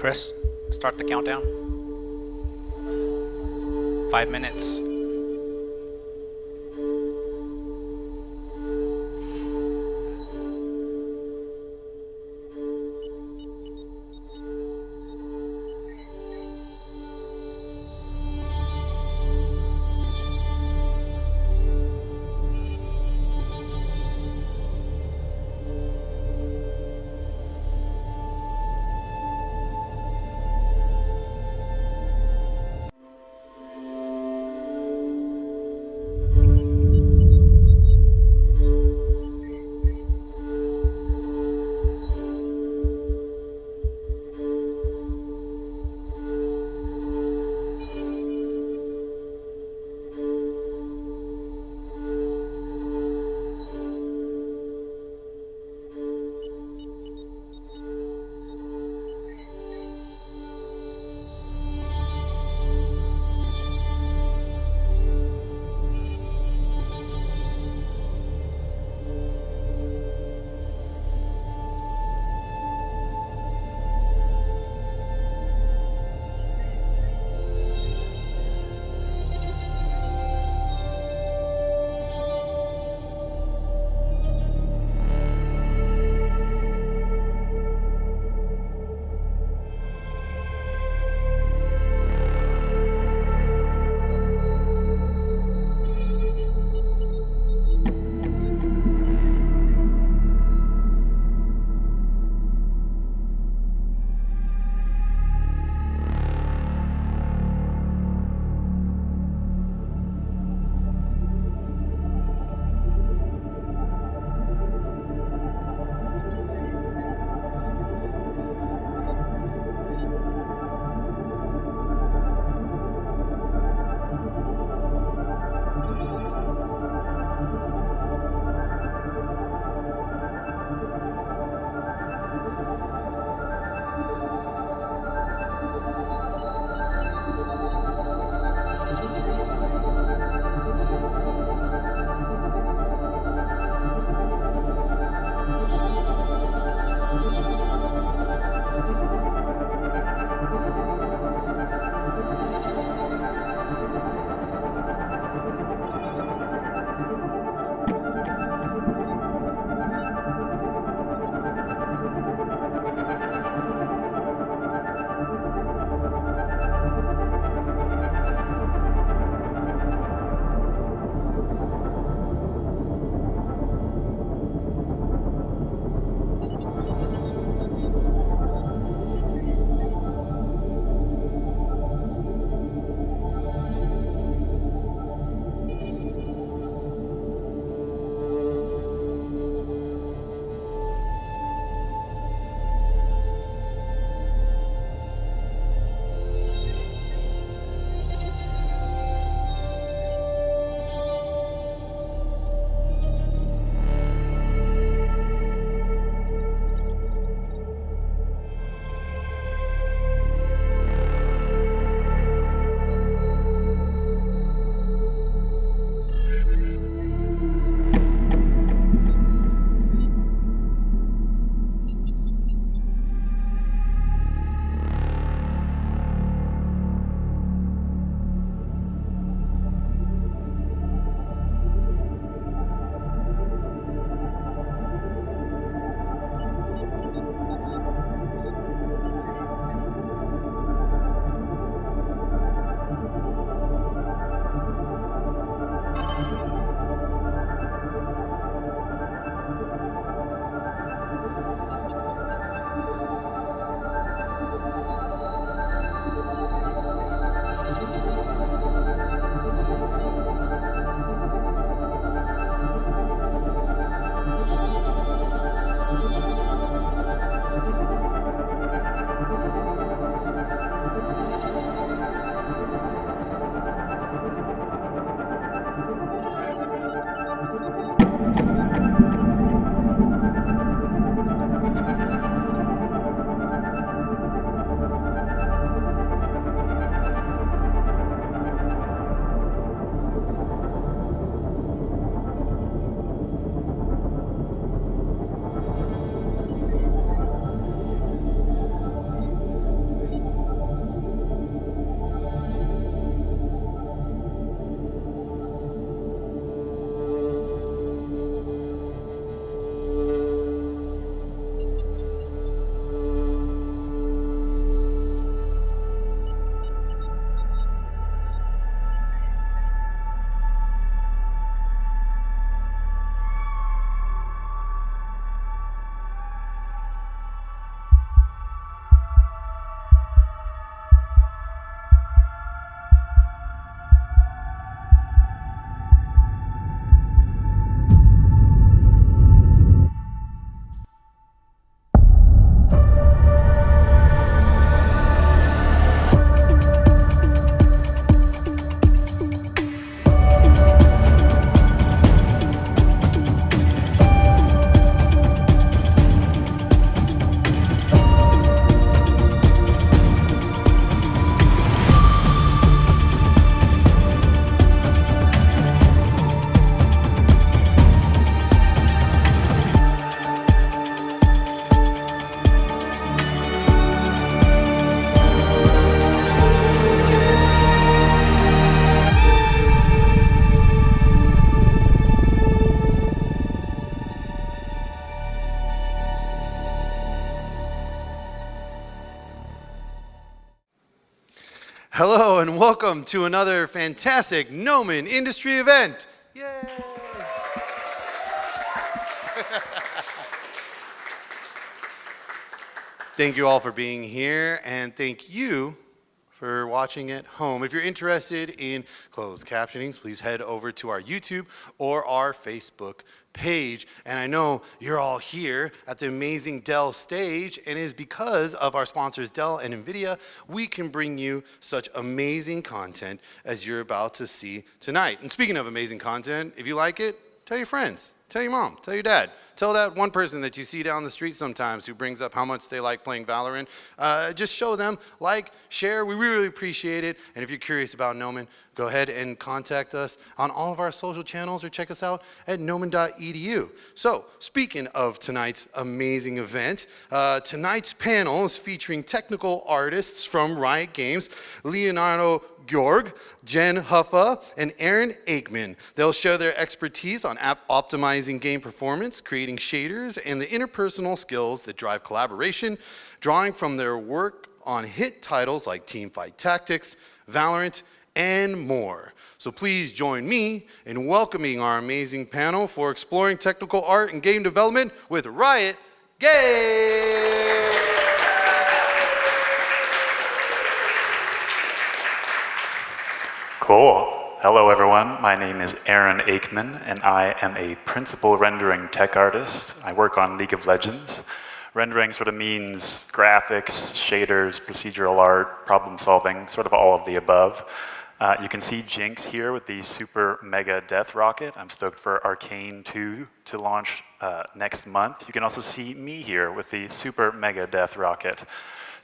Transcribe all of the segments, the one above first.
Chris, start the countdown. 5 minutes. Hello and welcome to another fantastic Gnomon industry event. Yay! Thank you all for being here, and thank you for watching at home. If you're interested in closed captioning, please head over to our YouTube or our Facebook page. And I know you're all here at the amazing Dell stage, and it is because of our sponsors Dell and NVIDIA, we can bring you such amazing content as you're about to see tonight. And speaking of amazing content, if you like it, tell your friends. Tell your mom, tell your dad, tell that one person that you see down the street sometimes who brings up how much they like playing Valorant. Just show them, like, share, we really appreciate it. And if you're curious about Gnomon, go ahead and contact us on all of our social channels or check us out at gnomon.edu. So, speaking of tonight's amazing event, tonight's panel is featuring technical artists from Riot Games, Leonardo Georg, Jen Huffa, and Aaron Aikman. They'll share their expertise on optimizing game performance, creating shaders, and the interpersonal skills that drive collaboration, drawing from their work on hit titles like Teamfight Tactics, Valorant, and more. So please join me in welcoming our amazing panel for exploring technical art and game development with Riot Games! Cool. Hello, everyone. My name is Aaron Aikman, and I am a principal rendering tech artist. I work on League of Legends. Rendering sort of means graphics, shaders, procedural art, problem solving, sort of all of the above. You can see Jinx here with the super mega death rocket. I'm stoked for Arcane 2 to launch next month. You can also see me here with the super mega death rocket.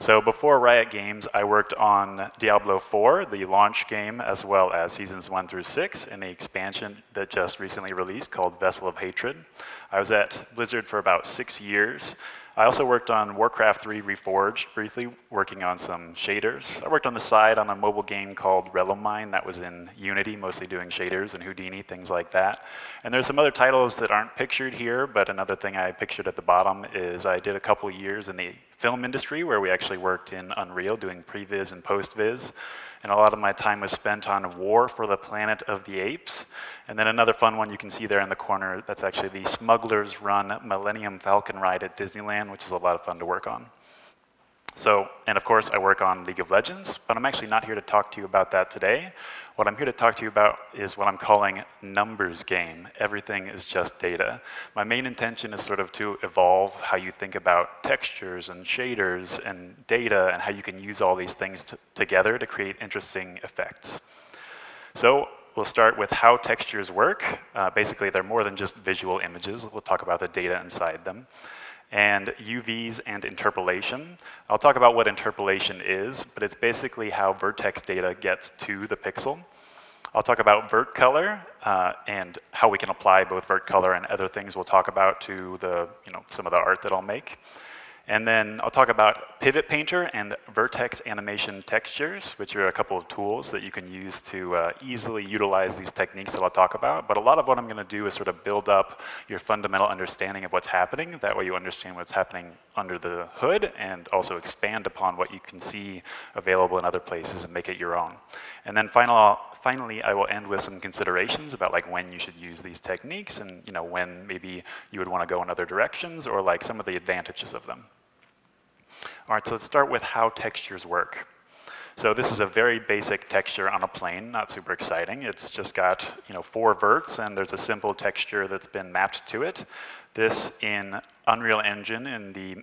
So before Riot Games, I worked on Diablo 4, the launch game, as well as Seasons 1 through 6, and the expansion that just recently released called Vessel of Hatred. I was at Blizzard for about 6 years. I also worked on Warcraft 3 Reforged, briefly working on some shaders. I worked on the side on a mobile game called Relomine that was in Unity, mostly doing shaders and Houdini, things like that. And there's some other titles that aren't pictured here, but another thing I pictured at the bottom is I did a couple years in the film industry where we actually worked in Unreal doing previs and post-viz. And a lot of my time was spent on War for the Planet of the Apes. And then another fun one you can see there in the corner, that's actually the Smuggler's Run Millennium Falcon ride at Disneyland, which is a lot of fun to work on. So, and of course, I work on League of Legends, but I'm actually not here to talk to you about that today. What I'm here to talk to you about is what I'm calling numbers game. Everything is just data. My main intention is sort of to evolve how you think about textures and shaders and data and how you can use all these things together to create interesting effects. So we'll start with how textures work. Basically, they're more than just visual images. We'll talk about the data inside them. And UVs and interpolation. I'll talk about what interpolation is, but it's basically how vertex data gets to the pixel. I'll talk about vert color and how we can apply both vert color and other things we'll talk about to the, some of the art that I'll make. And then I'll talk about Pivot Painter and Vertex Animation Textures, which are a couple of tools that you can use to easily utilize these techniques that I'll talk about. But a lot of what I'm going to do is sort of build up your fundamental understanding of what's happening. That way you understand what's happening under the hood and also expand upon what you can see available in other places and make it your own. And then finally, I will end with some considerations about like when you should use these techniques and when maybe you would want to go in other directions or like some of the advantages of them. All right, so let's start with how textures work. So this is a very basic texture on a plane, not super exciting. It's just got 4 verts, and there's a simple texture that's been mapped to it. This in Unreal Engine in the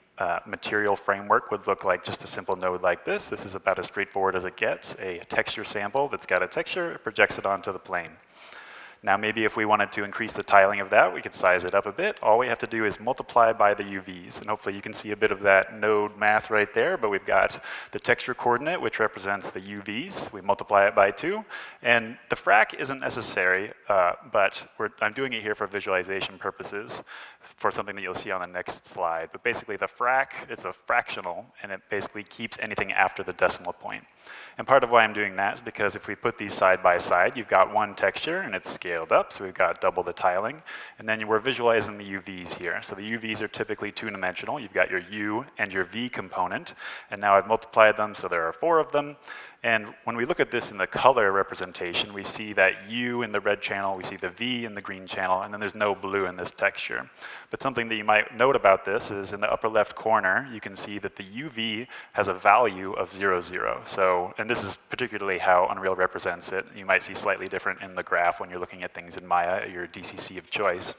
material framework would look like just a simple node like this. This is about as straightforward as it gets, a texture sample that's got a texture, it projects it onto the plane. Now maybe if we wanted to increase the tiling of that, we could size it up a bit. All we have to do is multiply by the UVs. And hopefully you can see a bit of that node math right there, but we've got the texture coordinate, which represents the UVs. We multiply it by 2. And the frac isn't necessary, but I'm doing it here for visualization purposes for something that you'll see on the next slide. But basically the frac is a fractional, and it basically keeps anything after the decimal point. And part of why I'm doing that is because if we put these side by side, you've got one texture and it's scaled up, so we've got double the tiling. And then we're visualizing the UVs here. So the UVs are typically 2-dimensional. You've got your U and your V component. And now I've multiplied them, so there are 4 of them. And when we look at this in the color representation, we see that U in the red channel, we see the V in the green channel, and then there's no blue in this texture. But something that you might note about this is in the upper left corner, you can see that the UV has a value of 0, 0. So, and this is particularly how Unreal represents it. You might see slightly different in the graph when you're looking at things in Maya, your DCC of choice.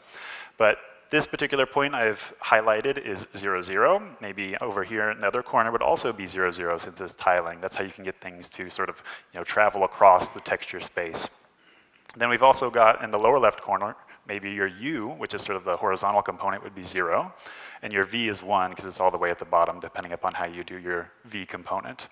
But this particular point I've highlighted is 0, 0. Maybe over here in the other corner would also be 0, 0 since it's tiling. That's how you can get things to sort of travel across the texture space. Then we've also got in the lower left corner, maybe your U, which is sort of the horizontal component, would be 0. And your V is 1 because it's all the way at the bottom, depending upon how you do your V component.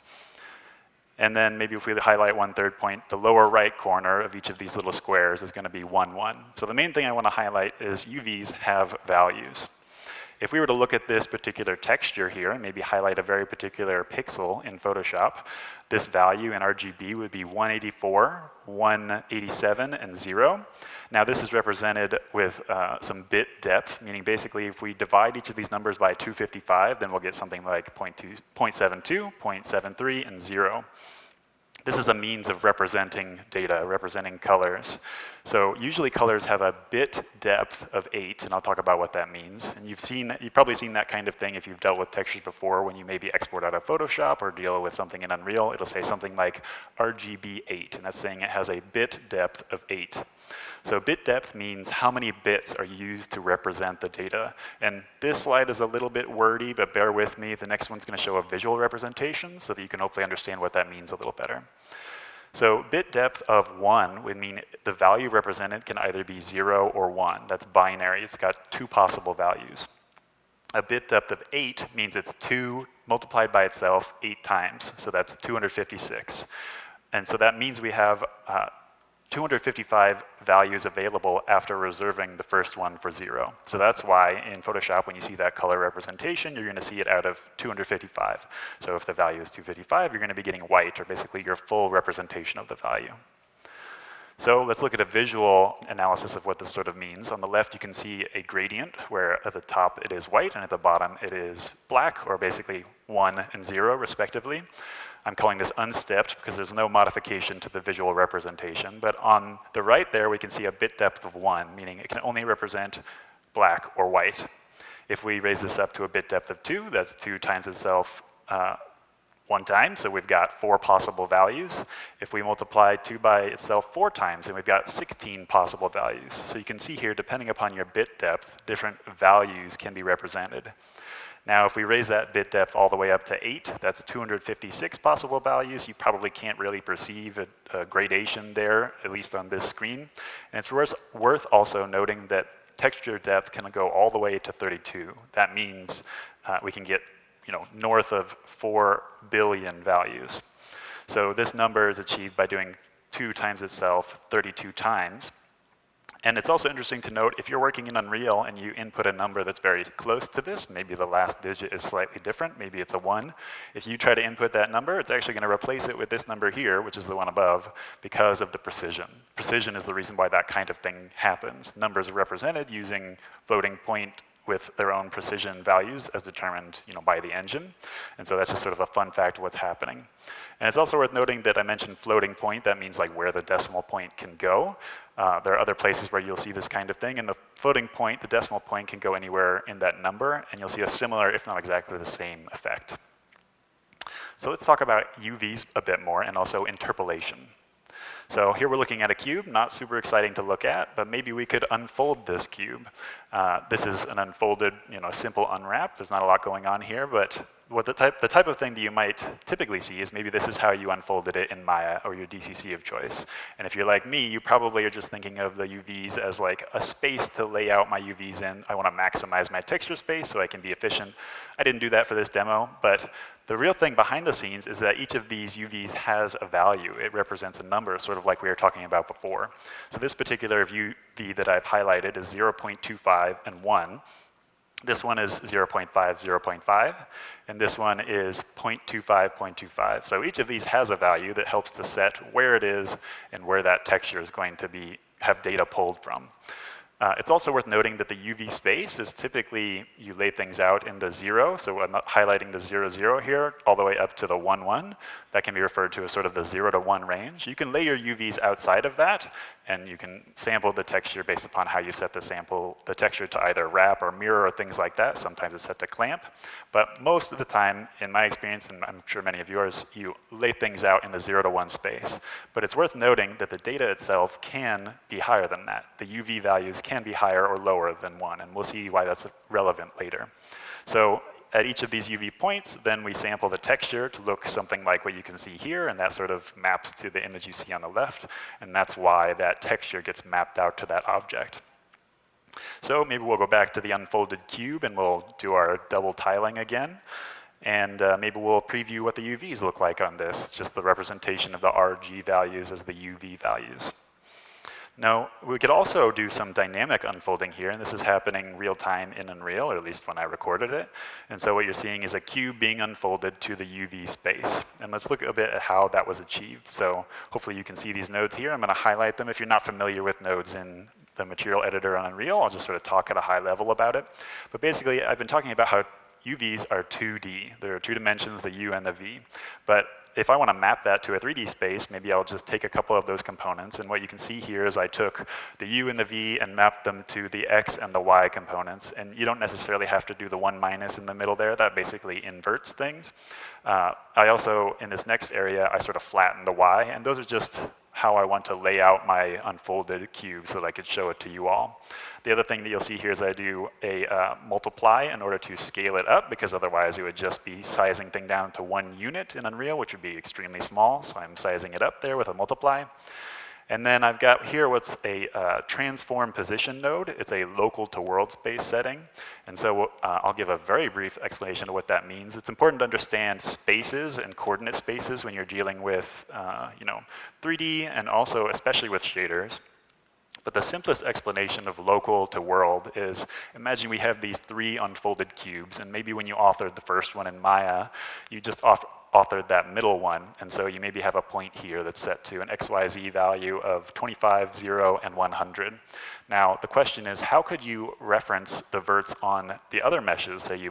And then maybe if we highlight one third point, the lower right corner of each of these little squares is going to be 1, 1. So the main thing I want to highlight is UVs have values. If we were to look at this particular texture here and maybe highlight a very particular pixel in Photoshop, this value in RGB would be 184, 187, and 0. Now this is represented with some bit depth, meaning basically if we divide each of these numbers by 255, then we'll get something like 0.72, 0.73, and 0. This is a means of representing data, representing colors. So usually colors have a bit depth of 8, and I'll talk about what that means. And you've probably seen that kind of thing if you've dealt with textures before when you maybe export out of Photoshop or deal with something in Unreal. It'll say something like RGB 8, and that's saying it has a bit depth of 8. So bit depth means how many bits are used to represent the data. And this slide is a little bit wordy, but bear with me. The next one's going to show a visual representation so that you can hopefully understand what that means a little better. So bit depth of 1 would mean the value represented can either be 0 or 1. That's binary. It's got 2 possible values. A bit depth of 8 means it's 2 multiplied by itself 8 times. So that's 256. And so that means we have 255 values available after reserving the first one for 0. So that's why in Photoshop, when you see that color representation, you're going to see it out of 255. So if the value is 255, you're going to be getting white, or basically your full representation of the value. So let's look at a visual analysis of what this sort of means. On the left, you can see a gradient where at the top it is white and at the bottom it is black, or basically 1 and 0 respectively. I'm calling this unstepped because there's no modification to the visual representation. But on the right there, we can see a bit depth of 1, meaning it can only represent black or white. If we raise this up to a bit depth of 2, that's 2 times itself 1 time, so we've got 4 possible values. If we multiply 2 by itself 4 times, then we've got 16 possible values. So you can see here, depending upon your bit depth, different values can be represented. Now, if we raise that bit depth all the way up to 8, that's 256 possible values. You probably can't really perceive a gradation there, at least on this screen. And it's worth also noting that texture depth can go all the way to 32. That means we can get north of 4 billion values. So this number is achieved by doing 2 times itself 32 times. And it's also interesting to note, if you're working in Unreal and you input a number that's very close to this, maybe the last digit is slightly different, maybe it's a 1. If you try to input that number, it's actually going to replace it with this number here, which is the one above, because of the precision. Precision is the reason why that kind of thing happens. Numbers are represented using floating point with their own precision values as determined by the engine. And so that's just sort of a fun fact of what's happening. And it's also worth noting that I mentioned floating point. That means like where the decimal point can go. There are other places where you'll see this kind of thing. And the floating point, the decimal point, can go anywhere in that number. And you'll see a similar, if not exactly the same, effect. So let's talk about UVs a bit more and also interpolation. So here we're looking at a cube, not super exciting to look at, but maybe we could unfold this cube. This is an unfolded, simple unwrap. There's not a lot going on here, but what the type of thing that you might typically see is maybe this is how you unfolded it in Maya or your DCC of choice. And if you're like me, you probably are just thinking of the UVs as like a space to lay out my UVs in. I want to maximize my texture space so I can be efficient. I didn't do that for this demo, but the real thing behind the scenes is that each of these UVs has a value. It represents a number, sort of like we were talking about before. So this particular UV that I've highlighted is 0.25 and 1. This one is 0.5, 0.5, and this one is 0.25, 0.25. So each of these has a value that helps to set where it is and where that texture is going to have data pulled from. It's also worth noting that the UV space is typically, you lay things out in the 0, so I'm not highlighting the 0, 0 here, all the way up to the 1, 1. That can be referred to as sort of the 0 to 1 range. You can lay your UVs outside of that, and you can sample the texture based upon how you set the texture to either wrap or mirror or things like that. Sometimes it's set to clamp. But most of the time, in my experience, and I'm sure many of yours, you lay things out in the 0 to 1 space. But it's worth noting that the data itself can be higher than that. The UV values can be higher or lower than 1, and we'll see why that's relevant later. So at each of these UV points, then we sample the texture to look something like what you can see here, and that sort of maps to the image you see on the left, and that's why that texture gets mapped out to that object. So maybe we'll go back to the unfolded cube and we'll do our double tiling again. And maybe we'll preview what the UVs look like on this, just the representation of the RG values as the UV values. Now, we could also do some dynamic unfolding here, and this is happening real time in Unreal, or at least when I recorded it. And so what you're seeing is a cube being unfolded to the UV space. And let's look a bit at how that was achieved. So hopefully you can see these nodes here. I'm going to highlight them. If you're not familiar with nodes in the material editor on Unreal, I'll just sort of talk at a high level about it. But basically, I've been talking about how UVs are 2D. There are 2 dimensions, the U and the V. But if I want to map that to a 3D space, maybe I'll just take a couple of those components. And what you can see here is I took the U and the V and mapped them to the X and the Y components. And you don't necessarily have to do the 1 minus in the middle there. That basically inverts things. I also, in this next area, I sort of flattened the Y. And those are just how I want to lay out my unfolded cube so that I could show it to you all. The other thing that you'll see here is I do a multiply in order to scale it up, because otherwise it would just be sizing thing down to 1 unit in Unreal, which would be extremely small. So I'm sizing it up there with a multiply. And then I've got here what's a transform position node. It's a local to world space setting. And so I'll give a very brief explanation of what that means. It's important to understand spaces and coordinate spaces when you're dealing with 3D and also especially with shaders. But the simplest explanation of local to world is, imagine we have these 3 unfolded cubes, and maybe when you authored the first one in Maya, you just authored that middle one, and so you maybe have a point here that's set to an XYZ value of 25, 0, and 100. Now, the question is, how could you reference the verts on the other meshes? Say you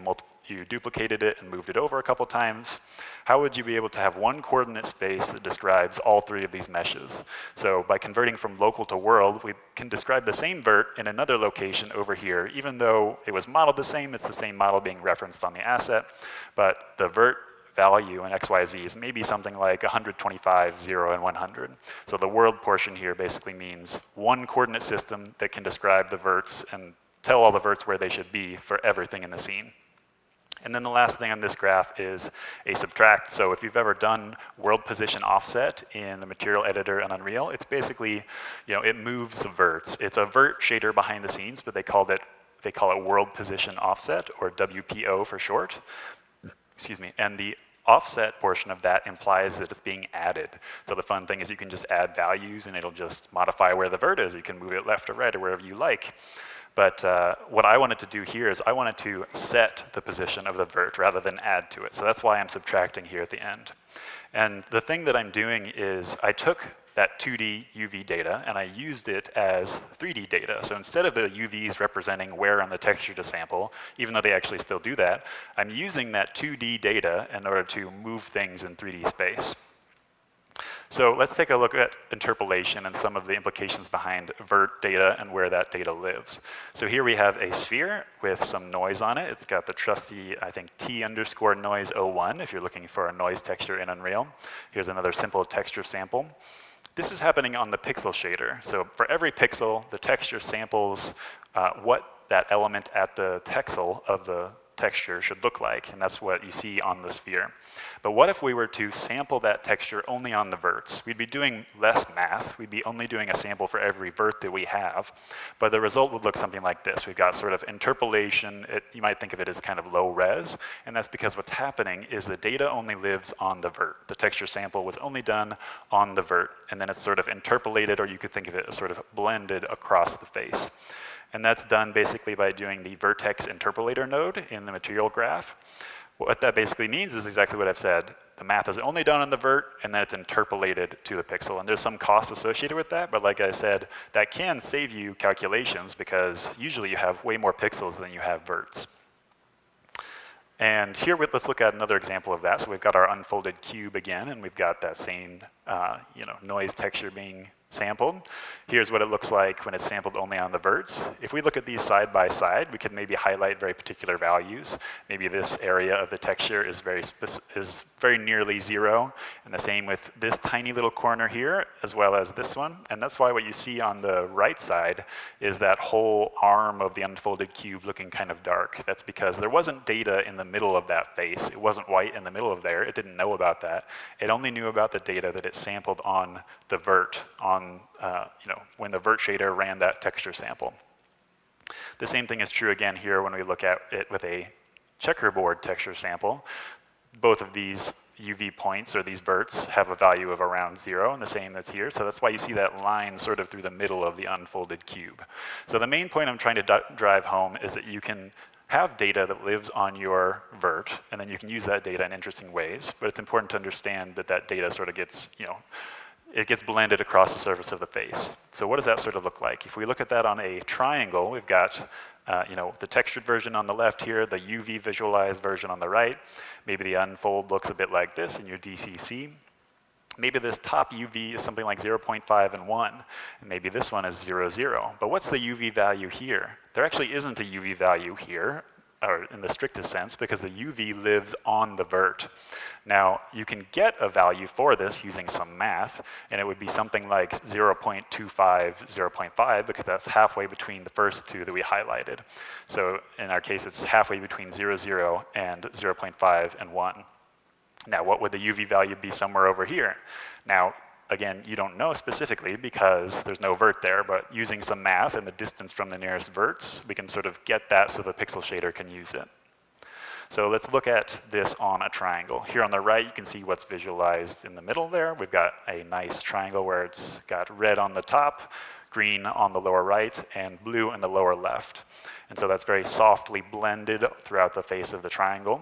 duplicated it and moved it over a couple times. How would you be able to have one coordinate space that describes all 3 of these meshes? So by converting from local to world, we can describe the same vert in another location over here. Even though it was modeled the same, it's the same model being referenced on the asset, but the vert value in XYZ is maybe something like 125, 0, and 100. So the world portion here basically means one coordinate system that can describe the verts and tell all the verts where they should be for everything in the scene. And then the last thing on this graph is a subtract. So if you've ever done world position offset in the material editor in Unreal, it's basically, it moves the verts. It's a vert shader behind the scenes, but they call it world position offset, or WPO for short. Excuse me. And the offset portion of that implies that it's being added. So the fun thing is you can just add values and it'll just modify where the vert is. You can move it left or right or wherever you like. But what I wanted to do here is I wanted to set the position of the vert rather than add to it. So that's why I'm subtracting here at the end. And the thing that I'm doing is I took that 2D UV data and I used it as 3D data. So instead of the UVs representing where on the texture to sample, even though they actually still do that, I'm using that 2D data in order to move things in 3D space. So let's take a look at interpolation and some of the implications behind vert data and where that data lives. So here we have a sphere with some noise on it. It's got the trusty, I think, T_noise01 if you're looking for a noise texture in Unreal. Here's another simple texture sample. This is happening on the pixel shader. So for every pixel, the texture samples what that element at the texel of the texture should look like, and that's what you see on the sphere. But what if we were to sample that texture only on the verts? We'd be doing less math. We'd be only doing a sample for every vert that we have, but the result would look something like this. We've got sort of interpolation. You might think of it as kind of low res, and that's because what's happening is the data only lives on the vert. The texture sample was only done on the vert, and then it's sort of interpolated, or you could think of it as sort of blended across the face. And that's done basically by doing the vertex interpolator node in the material graph. What that basically means is exactly what I've said. The math is only done on the vert, and then it's interpolated to the pixel. And there's some cost associated with that, but like I said, that can save you calculations because usually you have way more pixels than you have verts. And here, let's look at another example of that. So we've got our unfolded cube again, and we've got that same noise texture being sampled. Here's what it looks like when it's sampled only on the verts. If we look at these side by side, we could maybe highlight very particular values. Maybe this area of the texture is very nearly 0, and the same with this tiny little corner here, as well as this one. And that's why what you see on the right side is that whole arm of the unfolded cube looking kind of dark. That's because there wasn't data in the middle of that face. It wasn't white in the middle of there. It didn't know about that. It only knew about the data that it sampled on the vert, when the vert shader ran that texture sample. The same thing is true again here when we look at it with a checkerboard texture sample. Both of these UV points, or these verts, have a value of around 0, and the same that's here. So that's why you see that line sort of through the middle of the unfolded cube. So the main point I'm trying to drive home is that you can have data that lives on your vert, and then you can use that data in interesting ways. But it's important to understand that that data sort of gets, it gets blended across the surface of the face. So what does that sort of look like? If we look at that on a triangle, we've got the textured version on the left here, the UV visualized version on the right. Maybe the unfold looks a bit like this in your DCC. Maybe this top UV is something like 0.5 and 1, and maybe this one is 0, 0. But what's the UV value here? There actually isn't a UV value here, or in the strictest sense, because the UV lives on the vert. Now, you can get a value for this using some math, and it would be something like 0.25, 0.5, because that's halfway between the first two that we highlighted. So in our case, it's halfway between 0, 0 and 0.5 and 1. Now, what would the UV value be somewhere over here? Now, again, you don't know specifically because there's no vert there, but using some math and the distance from the nearest verts, we can sort of get that so the pixel shader can use it. So let's look at this on a triangle. Here on the right, you can see what's visualized in the middle there. We've got a nice triangle where it's got red on the top, green on the lower right, and blue in the lower left. And so that's very softly blended throughout the face of the triangle.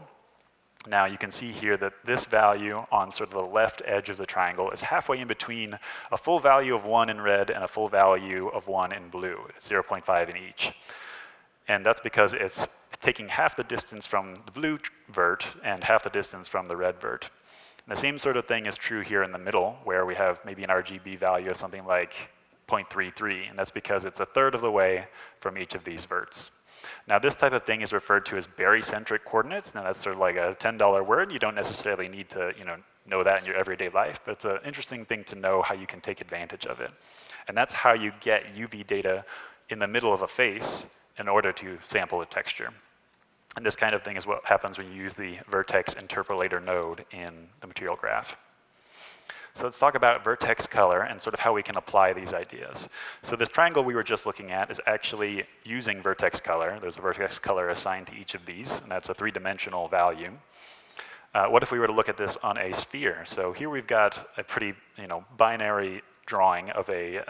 Now you can see here that this value on sort of the left edge of the triangle is halfway in between a full value of 1 in red and a full value of 1 in blue. It's 0.5 in each. And that's because it's taking half the distance from the blue vert and half the distance from the red vert. And the same sort of thing is true here in the middle, where we have maybe an RGB value of something like 0.33, and that's because it's a third of the way from each of these verts. Now, this type of thing is referred to as barycentric coordinates. Now, that's sort of like a $10 word. You don't necessarily need to know that in your everyday life, but it's an interesting thing to know how you can take advantage of it. And that's how you get UV data in the middle of a face in order to sample a texture. And this kind of thing is what happens when you use the Vertex interpolator node in the material graph. So let's talk about vertex color and sort of how we can apply these ideas. So this triangle we were just looking at is actually using vertex color. There's a vertex color assigned to each of these, and that's a 3-dimensional value. What if we were to look at this on a sphere? So here we've got a pretty binary drawing of a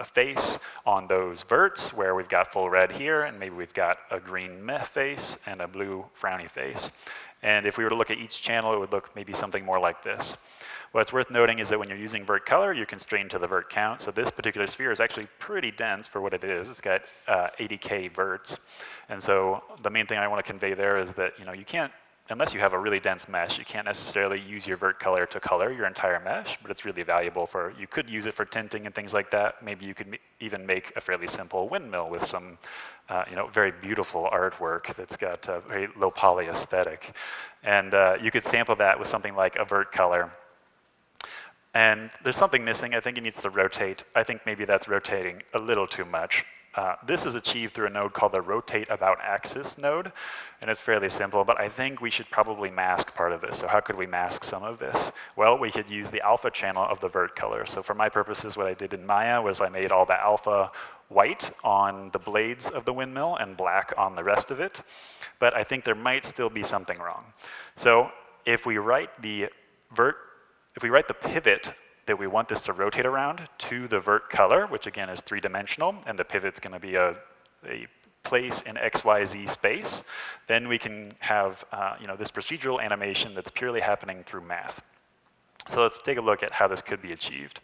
face on those verts, where we've got full red here, and maybe we've got a green meh face and a blue frowny face. And if we were to look at each channel, it would look maybe something more like this. What's worth noting is that when you're using vert color, you're constrained to the vert count. So this particular sphere is actually pretty dense for what it is. It's got 80K verts. And so the main thing I want to convey there is that you can't, unless you have a really dense mesh, you can't necessarily use your vert color to color your entire mesh, but it's really valuable for, you could use it for tinting and things like that. Maybe you could even make a fairly simple windmill with some very beautiful artwork that's got a very low poly aesthetic. And you could sample that with something like a vert color. And there's something missing. I think it needs to rotate. I think maybe that's rotating a little too much. This is achieved through a node called the rotate about axis node, and it's fairly simple, but I think we should probably mask part of this. So how could we mask some of this? Well, we could use the alpha channel of the vert color. So for my purposes, what I did in Maya was I made all the alpha white on the blades of the windmill and black on the rest of it, but I think there might still be something wrong. So if we write the pivot that we want this to rotate around to the vert color, which again is 3-dimensional, and the pivot's going to be a place in XYZ space, then we can have this procedural animation that's purely happening through math. So let's take a look at how this could be achieved.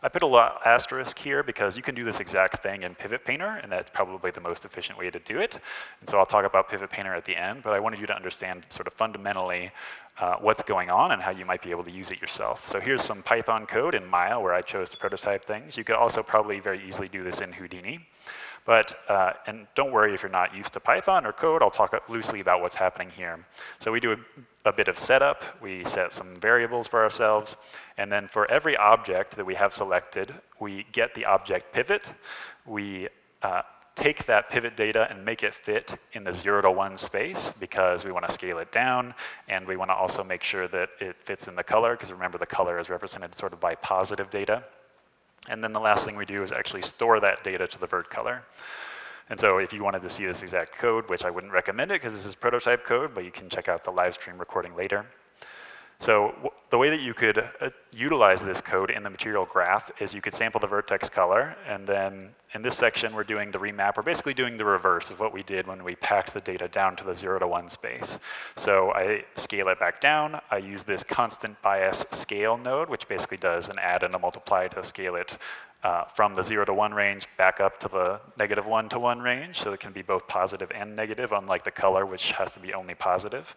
I put a lot asterisk here because you can do this exact thing in Pivot Painter, and that's probably the most efficient way to do it. And so I'll talk about Pivot Painter at the end, but I wanted you to understand sort of fundamentally what's going on and how you might be able to use it yourself. So here's some Python code in Maya where I chose to prototype things. You could also probably very easily do this in Houdini. But, and don't worry if you're not used to Python or code, I'll talk loosely about what's happening here. So we do a bit of setup, we set some variables for ourselves, and then for every object that we have selected, we get the object pivot, we take that pivot data and make it fit in the 0 to 1 space because we want to scale it down, and we want to also make sure that it fits in the color, because remember the color is represented sort of by positive data. And then the last thing we do is actually store that data to the vert color. And so if you wanted to see this exact code, which I wouldn't recommend it because this is prototype code, but you can check out the live stream recording later. So the way that you could utilize this code in the material graph is you could sample the vertex color, and then in this section we're doing the remap. We're basically doing the reverse of what we did when we packed the data down to the 0 to 1 space. So I scale it back down. I use this constant bias scale node, which basically does an add and a multiply to scale it from the 0 to 1 range back up to the -1 to 1 range. So it can be both positive and negative, unlike the color, which has to be only positive.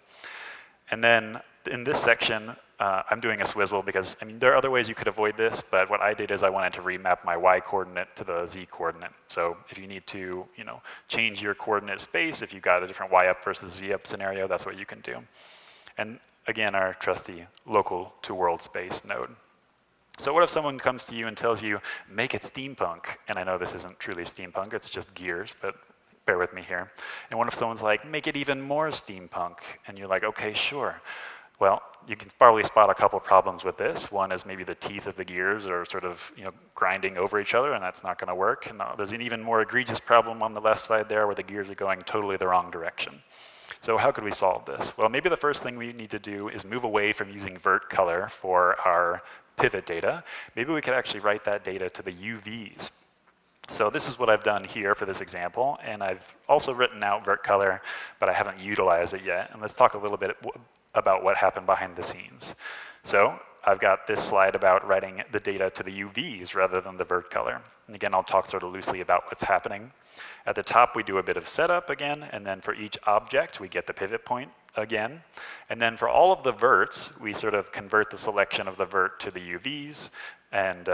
And then in this section, I'm doing a swizzle because, I mean, there are other ways you could avoid this, but what I did is I wanted to remap my y coordinate to the z coordinate. So if you need to, change your coordinate space, if you've got a different y up versus z up scenario, that's what you can do. And again, our trusty local to world space node. So what if someone comes to you and tells you, make it steampunk? And I know this isn't truly steampunk, it's just gears, but bear with me here. And what if someone's like, make it even more steampunk? And you're like, okay, sure. Well, you can probably spot a couple problems with this. One is maybe the teeth of the gears are sort of grinding over each other, and that's not going to work. And there's an even more egregious problem on the left side there where the gears are going totally the wrong direction. So how could we solve this? Well, maybe the first thing we need to do is move away from using vert color for our pivot data. Maybe we could actually write that data to the UVs. So this is what I've done here for this example, and I've also written out vert color, but I haven't utilized it yet. And let's talk a little bit about what happened behind the scenes. So I've got this slide about writing the data to the UVs rather than the vert color. And again, I'll talk sort of loosely about what's happening. At the top, we do a bit of setup again, and then for each object, we get the pivot point again. And then for all of the verts, we sort of convert the selection of the vert to the UVs, and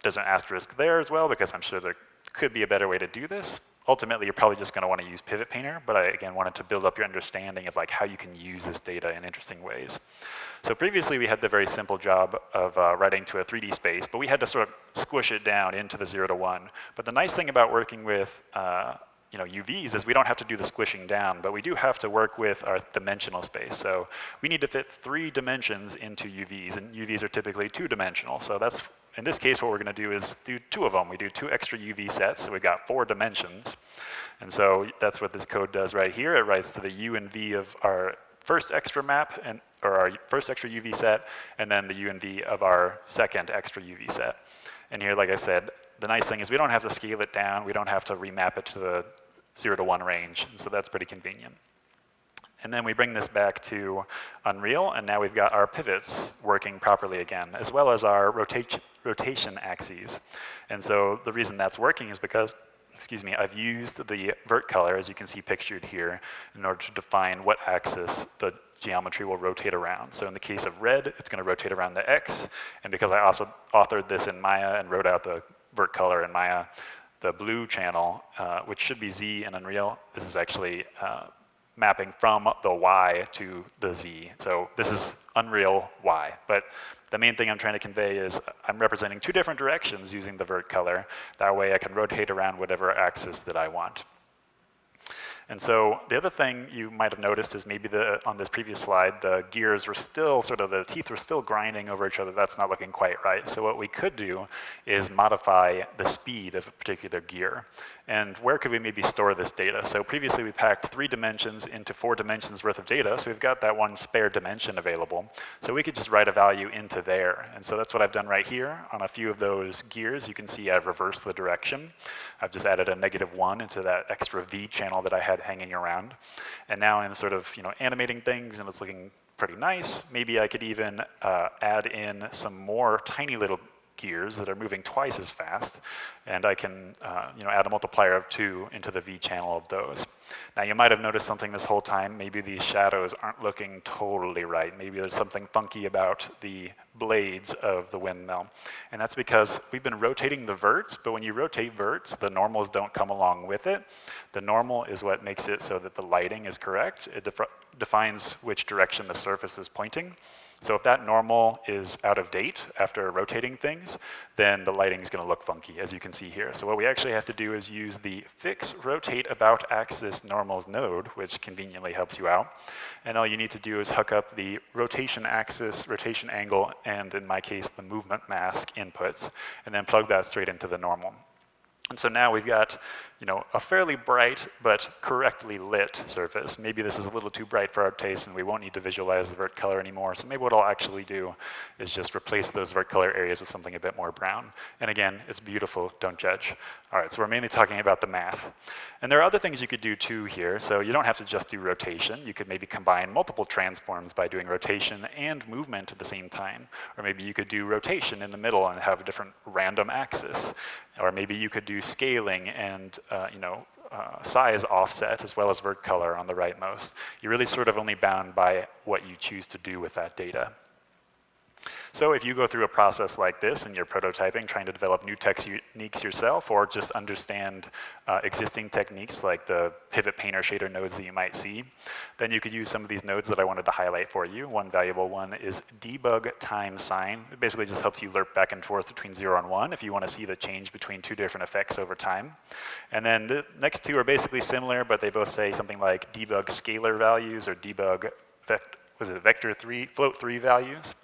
there's an asterisk there as well, because I'm sure there could be a better way to do this. Ultimately, you're probably just going to want to use Pivot Painter, but I, again, wanted to build up your understanding of like how you can use this data in interesting ways. So previously, we had the very simple job of writing to a 3D space, but we had to sort of squish it down into the 0 to 1. But the nice thing about working with UVs is we don't have to do the squishing down, but we do have to work with our dimensional space. So we need to fit 3 dimensions into UVs, and UVs are typically 2-dimensional. So that's, in this case, what we're going to do is do 2 of them. We do 2 extra UV sets, so we've got 4 dimensions. And so that's what this code does right here. It writes to the U and V of our first extra map, or our first extra UV set, and then the U and V of our second extra UV set. And here, like I said, the nice thing is we don't have to scale it down. We don't have to remap it to the 0 to 1 range. And so that's pretty convenient. And then we bring this back to Unreal, and now we've got our pivots working properly again, as well as our rotation axes. And so the reason that's working is because, I've used the vert color, as you can see pictured here, in order to define what axis the geometry will rotate around. So in the case of red, it's going to rotate around the X, and because I also authored this in Maya and wrote out the vert color in Maya, the blue channel, which should be Z in Unreal, this is actually mapping from the Y to the Z. So this is Unreal Y. But the main thing I'm trying to convey is I'm representing 2 different directions using the vert color. That way I can rotate around whatever axis that I want. And so the other thing you might have noticed is maybe on this previous slide, the gears were still the teeth were still grinding over each other. That's not looking quite right. So what we could do is modify the speed of a particular gear. And where could we maybe store this data? So previously we packed 3 dimensions into 4 dimensions worth of data, so we've got that one spare dimension available. So we could just write a value into there. And so that's what I've done right here. On a few of those gears, you can see I've reversed the direction. I've just added a -1 into that extra V channel that I had hanging around. And now I'm sort of animating things, and it's looking pretty nice. Maybe I could even add in some more tiny little gears that are moving twice as fast, and I can add a multiplier of 2 into the V channel of those. Now you might have noticed something this whole time. Maybe these shadows aren't looking totally right. Maybe there's something funky about the blades of the windmill, and that's because we've been rotating the verts, but when you rotate verts, the normals don't come along with it. The normal is what makes it so that the lighting is correct. It defines which direction the surface is pointing. So if that normal is out of date after rotating things, then the lighting is going to look funky, as you can see here. So what we actually have to do is use the fix rotate about axis normals node, which conveniently helps you out. And all you need to do is hook up the rotation axis, rotation angle, and in my case, the movement mask inputs, and then plug that straight into the normal. And so now we've got, a fairly bright but correctly lit surface. Maybe this is a little too bright for our taste, and we won't need to visualize the vert color anymore. So maybe what I'll actually do is just replace those vert color areas with something a bit more brown. And again, it's beautiful, don't judge. All right, so we're mainly talking about the math. And there are other things you could do too here. So you don't have to just do rotation. You could maybe combine multiple transforms by doing rotation and movement at the same time. Or maybe you could do rotation in the middle and have a different random axis. Or maybe you could do scaling and size offset as well as vert color on the rightmost. You're really sort of only bound by what you choose to do with that data. So if you go through a process like this and you're prototyping, trying to develop new techniques yourself, or just understand existing techniques like the pivot painter shader nodes that you might see, then you could use some of these nodes that I wanted to highlight for you. One valuable one is debug time sign. It basically just helps you lerp back and forth between 0 and 1 if you want to see the change between 2 different effects over time. And then the next 2 are basically similar, but they both say something like debug scalar values or debug float 3 values.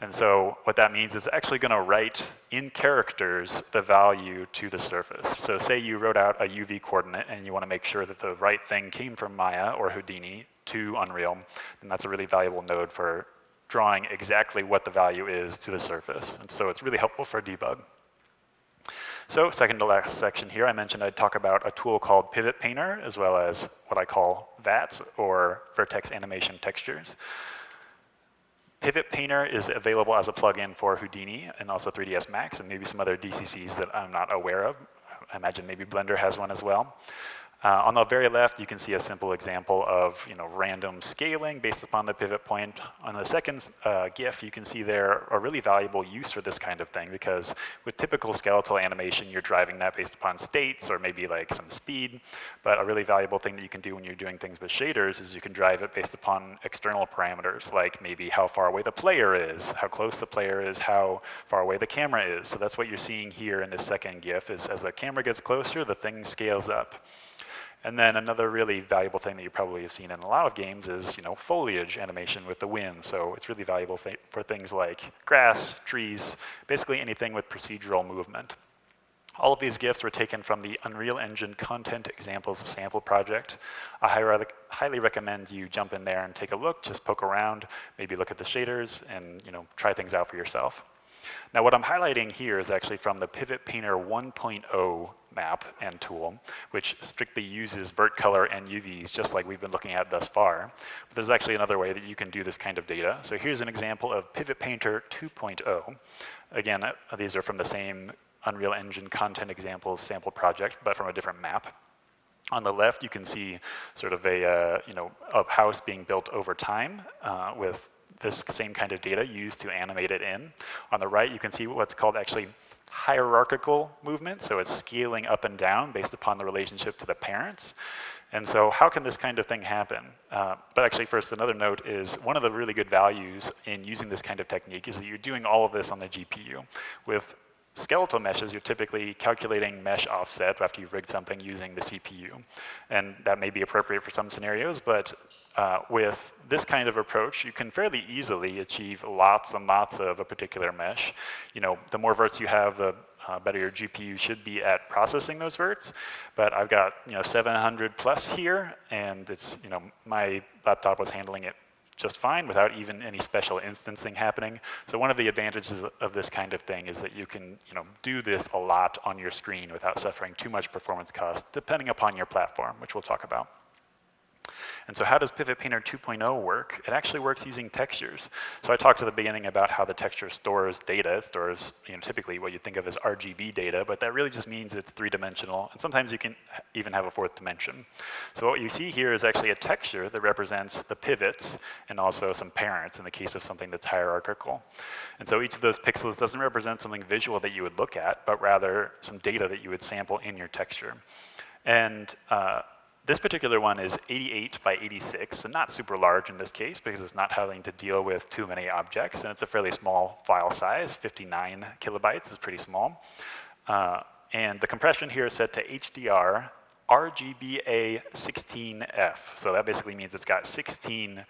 And so what that means is actually going to write in characters the value to the surface. So say you wrote out a UV coordinate and you want to make sure that the right thing came from Maya or Houdini to Unreal, then that's a really valuable node for drawing exactly what the value is to the surface. And so it's really helpful for debug. So second to last section here, I mentioned I'd talk about a tool called Pivot Painter, as well as what I call VATs, or Vertex Animation Textures. Pivot Painter is available as a plugin for Houdini and also 3ds Max and maybe some other DCCs that I'm not aware of. I imagine maybe Blender has one as well. On the very left, you can see a simple example of random scaling based upon the pivot point. On the second GIF, you can see there a really valuable use for this kind of thing, because with typical skeletal animation, you're driving that based upon states or maybe like some speed. But a really valuable thing that you can do when you're doing things with shaders is you can drive it based upon external parameters, like maybe how far away the player is, how close the player is, how far away the camera is. So that's what you're seeing here in this second GIF, is as the camera gets closer, the thing scales up. And then another really valuable thing that you probably have seen in a lot of games is, foliage animation with the wind. So it's really valuable for things like grass, trees, basically anything with procedural movement. All of these GIFs were taken from the Unreal Engine Content Examples Sample Project. I highly recommend you jump in there and take a look, just poke around, maybe look at the shaders, and try things out for yourself. Now what I'm highlighting here is actually from the Pivot Painter 1.0 map and tool, which strictly uses vert color and UVs, just like we've been looking at thus far. But there's actually another way that you can do this kind of data. So here's an example of Pivot Painter 2.0. Again, these are from the same Unreal Engine Content Examples Sample Project, but from a different map. On the left, you can see sort of a house being built over time with this same kind of data used to animate it in. On the right, you can see what's called actually hierarchical movement. So it's scaling up and down based upon the relationship to the parents. And so how can this kind of thing happen? But actually, first, another note is one of the really good values in using this kind of technique is that you're doing all of this on the GPU. With skeletal meshes, you're typically calculating mesh offset after you've rigged something using the CPU. And that may be appropriate for some scenarios, but with this kind of approach, you can fairly easily achieve lots and lots of a particular mesh. You know, the more verts you have, the better your GPU should be at processing those verts. But I've got 700 plus here, and it's my laptop was handling it just fine without even any special instancing happening. So one of the advantages of this kind of thing is that you can do this a lot on your screen without suffering too much performance cost, depending upon your platform, which we'll talk about. And so how does Pivot Painter 2.0 work? It actually works using textures. So I talked at the beginning about how the texture stores data. It stores typically what you think of as RGB data, but that really just means it's three-dimensional, and sometimes you can even have a fourth dimension. So what you see here is actually a texture that represents the pivots and also some parents in the case of something that's hierarchical. And so each of those pixels doesn't represent something visual that you would look at, but rather some data that you would sample in your texture. And this particular one is 88 by 86, so not super large in this case because it's not having to deal with too many objects, and it's a fairly small file size. 59 kilobytes is pretty small. And the compression here is set to HDR RGBA 16F. So that basically means it's got 16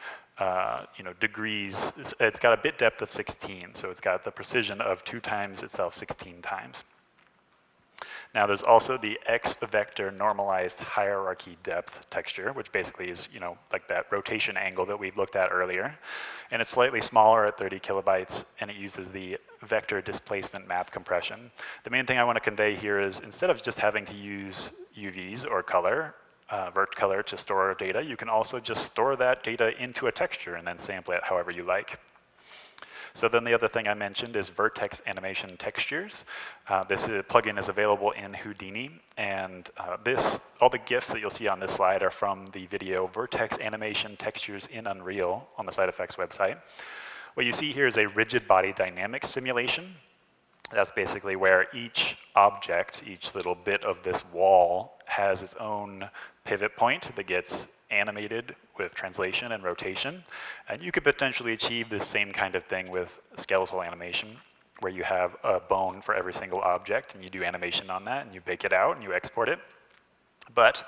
degrees. It's got a bit depth of 16, so it's got the precision of 2 times itself 16 times. Now there's also the X vector normalized hierarchy depth texture, which basically is, like that rotation angle that we looked at earlier. And it's slightly smaller at 30 kilobytes, and it uses the vector displacement map compression. The main thing I want to convey here is instead of just having to use UVs or color, vert color to store data, you can also just store that data into a texture and then sample it however you like. So then the other thing I mentioned is Vertex animation textures. This plugin is available in Houdini, and all the GIFs that you'll see on this slide are from the video Vertex animation textures in Unreal on the Side Effects website. What you see here is a rigid body dynamics simulation. That's basically where each object, each little bit of this wall has its own pivot point that gets animated with translation and rotation. And you could potentially achieve the same kind of thing with skeletal animation, where you have a bone for every single object, and you do animation on that, and you bake it out, and you export it. But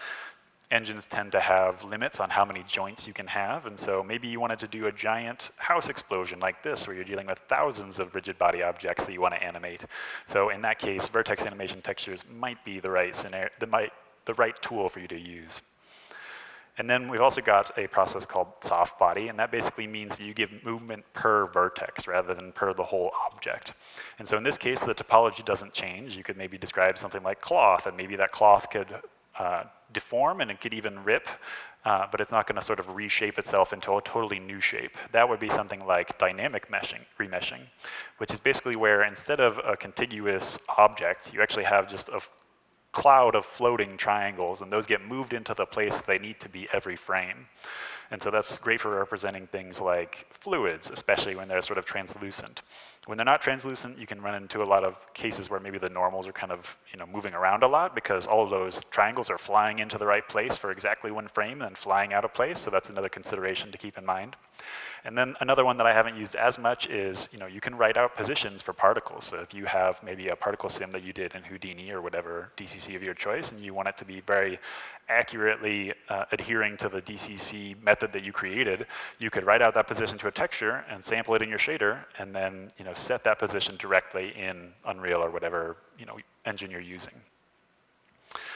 engines tend to have limits on how many joints you can have, and so maybe you wanted to do a giant house explosion like this, where you're dealing with thousands of rigid body objects that you want to animate. So in that case, Vertex animation textures might be the right tool for you to use. And then we've also got a process called soft body, and that basically means that you give movement per vertex rather than per the whole object. And so in this case, the topology doesn't change. You could maybe describe something like cloth, and maybe that cloth could deform and it could even rip, but it's not going to sort of reshape itself into a totally new shape. That would be something like dynamic remeshing, which is basically where instead of a contiguous object, you actually have just a cloud of floating triangles, and those get moved into the place they need to be every frame. And so that's great for representing things like fluids, especially when they're sort of translucent. When they're not translucent, you can run into a lot of cases where maybe the normals are kind of moving around a lot because all of those triangles are flying into the right place for exactly one frame and then flying out of place, so that's another consideration to keep in mind. And then another one that I haven't used as much is, you can write out positions for particles. So if you have maybe a particle sim that you did in Houdini or whatever DCC of your choice, and you want it to be very accurately adhering to the DCC method that you created, you could write out that position to a texture and sample it in your shader, and then set that position directly in Unreal or whatever engine you're using.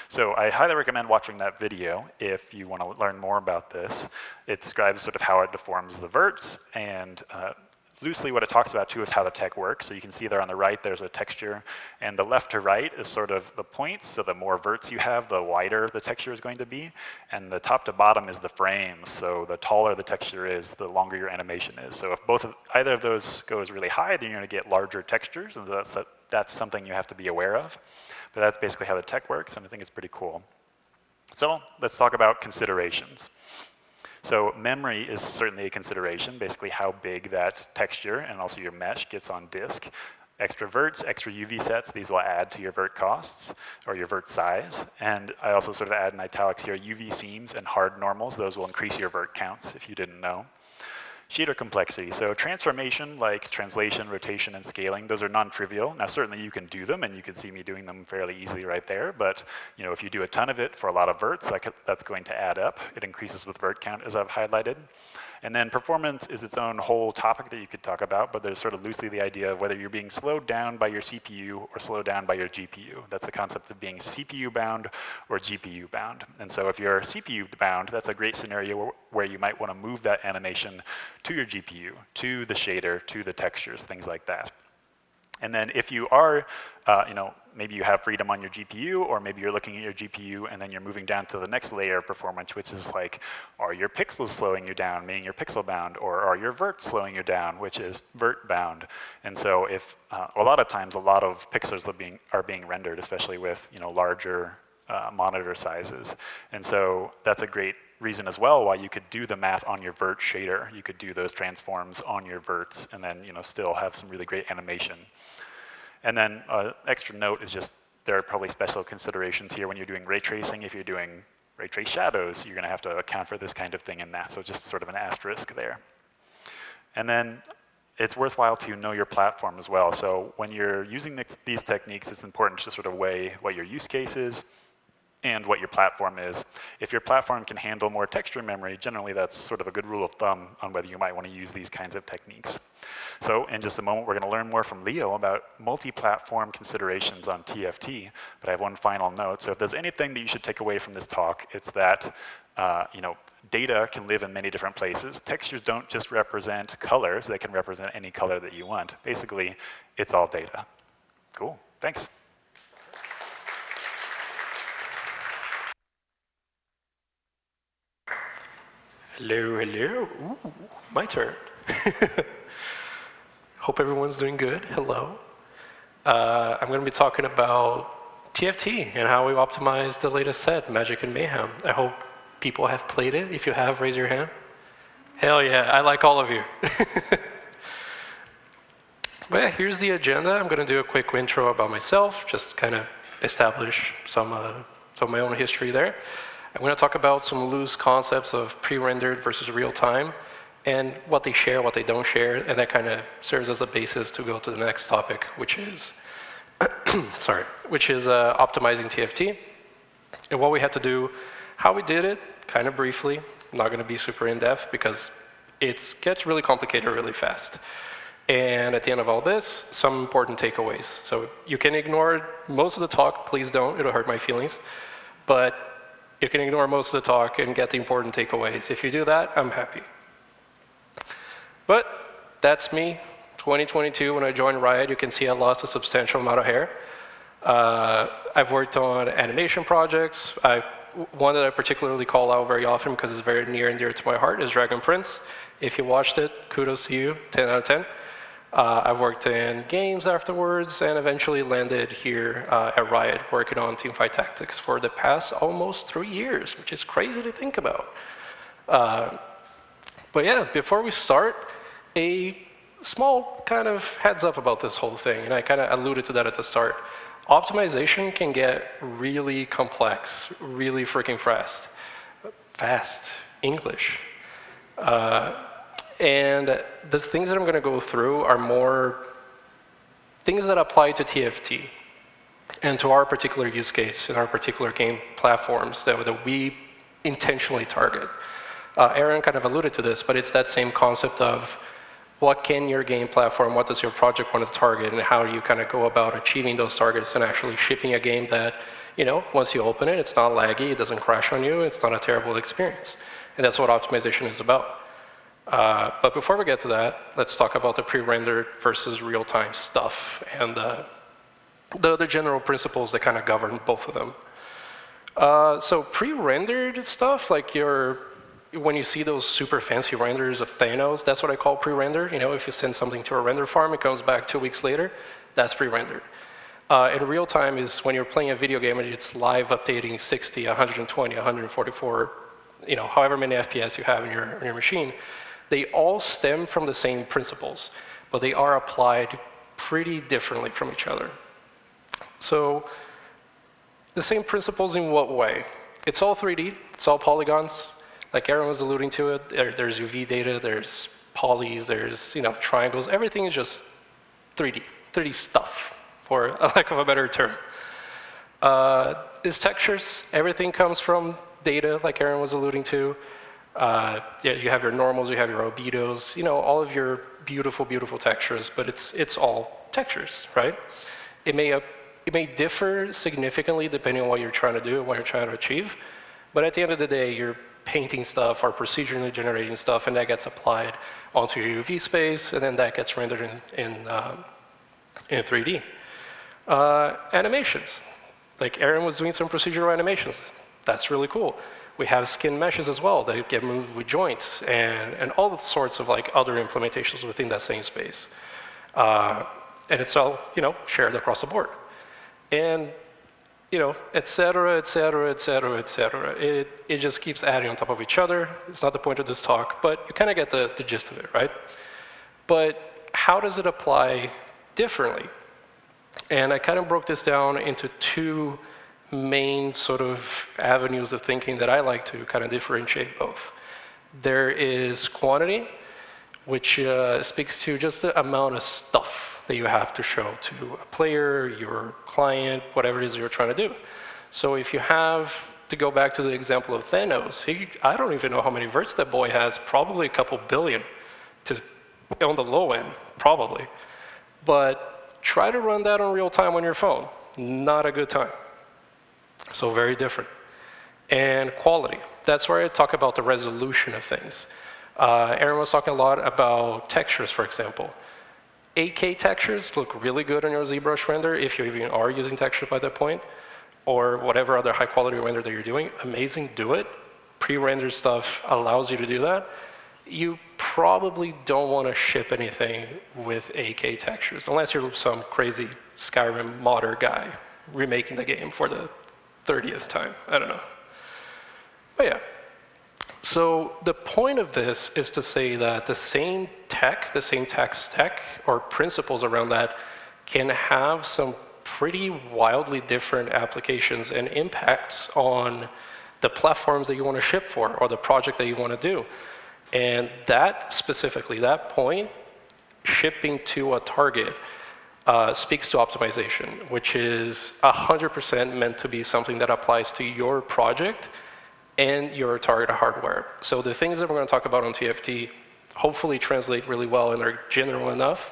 So I highly recommend watching that video if you want to learn more about this. It describes sort of how it deforms the verts, and loosely what it talks about too is how the tech works. So you can see there on the right there's a texture, and the left to right is sort of the points. So the more verts you have, the wider the texture is going to be, and the top to bottom is the frames. So the taller the texture is, the longer your animation is. So if either of those goes really high, then you're going to get larger textures, and that's something you have to be aware of. But that's basically how the tech works, and I think it's pretty cool. So let's talk about considerations. So memory is certainly a consideration, basically how big that texture and also your mesh gets on disk. Extra verts, extra UV sets, these will add to your vert costs or your vert size. And I also sort of add in italics here UV seams and hard normals. Those will increase your vert counts if you didn't know. Shader complexity. So transformation, like translation, rotation, and scaling, those are non-trivial. Now, certainly you can do them, and you can see me doing them fairly easily right there. But if you do a ton of it for a lot of verts, that's going to add up. It increases with vert count, as I've highlighted. And then performance is its own whole topic that you could talk about, but there's sort of loosely the idea of whether you're being slowed down by your CPU or slowed down by your GPU. That's the concept of being CPU bound or GPU bound. And so if you're CPU bound, that's a great scenario where you might want to move that animation to your GPU, to the shader, to the textures, things like that. And then if you are, maybe you have freedom on your GPU, or maybe you're looking at your GPU and then you're moving down to the next layer of performance, which is like, are your pixels slowing you down, meaning you're pixel bound, or are your verts slowing you down, which is vert bound. And so if, a lot of times, a lot of pixels are being rendered, especially with larger monitor sizes. And so that's a great reason as well why you could do the math on your vert shader. You could do those transforms on your verts and then still have some really great animation. And then extra note is just there are probably special considerations here when you're doing ray tracing. If you're doing ray trace shadows, you're going to have to account for this kind of thing in that. So just sort of an asterisk there. And then it's worthwhile to know your platform as well. So when you're using these techniques, it's important to sort of weigh what your use case is and what your platform is. If your platform can handle more texture memory, generally that's sort of a good rule of thumb on whether you might want to use these kinds of techniques. So in just a moment, we're going to learn more from Leo about multi-platform considerations on TFT, but I have one final note. So if there's anything that you should take away from this talk, it's that data can live in many different places. Textures don't just represent colors, they can represent any color that you want. Basically, it's all data. Cool, thanks. Hello, hello. Ooh, my turn. Hope everyone's doing good. Hello. I'm going to be talking about TFT and how we optimize the latest set, Magic N Mayhem. I hope people have played it. If you have, raise your hand. Hell yeah, I like all of you. But yeah, here's the agenda. I'm going to do a quick intro about myself, just kind of establish some of my own history there. I'm going to talk about some loose concepts of pre-rendered versus real-time, and what they share, what they don't share, and that kind of serves as a basis to go to the next topic, which is, optimizing TFT, and what we had to do, how we did it, kind of briefly. I'm not going to be super in-depth because it gets really complicated really fast. And at the end of all this, some important takeaways. So you can ignore most of the talk, please don't, it'll hurt my feelings, but you can ignore most of the talk and get the important takeaways. If you do that, I'm happy. But that's me, 2022, when I joined Riot. You can see I lost a substantial amount of hair. I've worked on animation projects. One that I particularly call out very often because it's very near and dear to my heart is Dragon Prince. If you watched it, kudos to you, 10 out of 10. I've worked in games afterwards and eventually landed here at Riot working on Teamfight Tactics for the past almost 3 years, which is crazy to think about. But yeah, before we start, a small kind of heads up about this whole thing, and I kind of alluded to that at the start. Optimization can get really complex, really freaking fast, English. And the things that I'm going to go through are more things that apply to TFT and to our particular use case in our particular game platforms that we intentionally target. Aaron kind of alluded to this, but it's that same concept of what can your game platform, what does your project want to target, and how do you kind of go about achieving those targets and actually shipping a game that, once you open it, it's not laggy, it doesn't crash on you, it's not a terrible experience. And that's what optimization is about. But before we get to that, let's talk about the pre-rendered versus real-time stuff and the general principles that kind of govern both of them. So pre-rendered stuff, like when you see those super fancy renders of Thanos, that's what I call pre-rendered. If you send something to a render farm, it comes back 2 weeks later, that's pre-rendered. In real time is when you're playing a video game and it's live updating 60, 120, 144, however many FPS you have in your machine. They all stem from the same principles, but they are applied pretty differently from each other. So the same principles in what way? It's all 3D, it's all polygons. Like Aaron was alluding to it, there's UV data, there's polys, there's triangles. Everything is just 3D stuff, for a lack of a better term. Is textures. Everything comes from data, like Aaron was alluding to. Yeah, you have your normals, you have your albedos, all of your beautiful, beautiful textures, but it's all textures, right? It may differ significantly depending on what you're trying to do and what you're trying to achieve, but at the end of the day, you're painting stuff or procedurally generating stuff, and that gets applied onto your UV space, and then that gets rendered in 3D. Animations. Like Aaron was doing some procedural animations. That's really cool. We have skin meshes as well that get moved with joints and all sorts of like other implementations within that same space. And it's all shared across the board. And et cetera, et cetera, et cetera, et cetera. It just keeps adding on top of each other. It's not the point of this talk, but you kind of get the gist of it, right? But how does it apply differently? And I kind of broke this down into two main sort of avenues of thinking that I like to kind of differentiate both. There is quantity, which speaks to just the amount of stuff that you have to show to a player, your client, whatever it is you're trying to do. So if you have, to go back to the example of Thanos, I don't even know how many verts that boy has, probably a couple billion on the low end, probably. But try to run that on real time on your phone. Not a good time. So very different. And quality. That's where I talk about the resolution of things. Aaron was talking a lot about textures, for example. 8K textures look really good on your ZBrush render if you even are using textures by that point, or whatever other high quality render that you're doing. Amazing, do it. Pre-rendered stuff allows you to do that. You probably don't want to ship anything with 8K textures, unless you're some crazy Skyrim modder guy remaking the game for the 30th time. I don't know. But yeah. So the point of this is to say that the same tech, the same tech stack, or principles around that can have some pretty wildly different applications and impacts on the platforms that you want to ship for, or the project that you want to do. And that specifically, that point, shipping to a target, speaks to optimization, which is 100% meant to be something that applies to your project and your target hardware. So the things that we're going to talk about on TFT hopefully translate really well and are general enough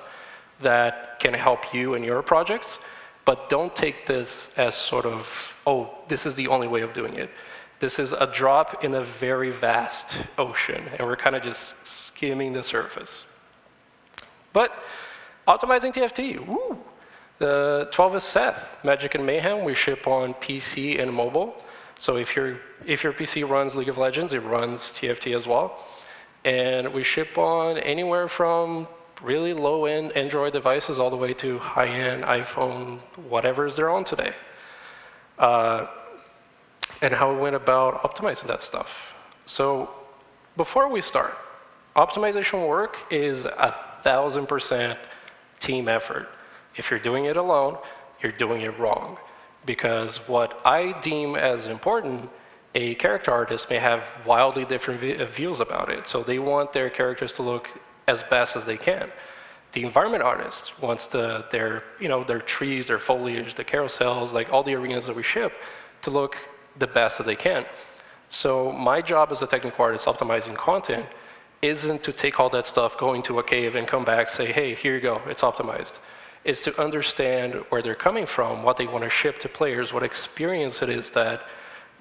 that can help you in your projects, but don't take this as sort of, oh, this is the only way of doing it. This is a drop in a very vast ocean, and we're kind of just skimming the surface. But optimizing TFT, woo! The 12 is Seth. Magic N Mayhem, we ship on PC and mobile. So if your PC runs League of Legends, it runs TFT as well. And we ship on anywhere from really low-end Android devices all the way to high-end iPhone, whatever's they're on today. And how we went about optimizing that stuff. So before we start, optimization work is 1,000% team effort. If you're doing it alone, you're doing it wrong. Because what I deem as important, a character artist may have wildly different views about it. So they want their characters to look as best as they can. The environment artist wants their trees, their foliage, the carousels, like all the arenas that we ship, to look the best that they can. So my job as a technical artist optimizing content isn't to take all that stuff, go into a cave and come back, say, hey, here you go, it's optimized. It's to understand where they're coming from, what they want to ship to players, what experience it is that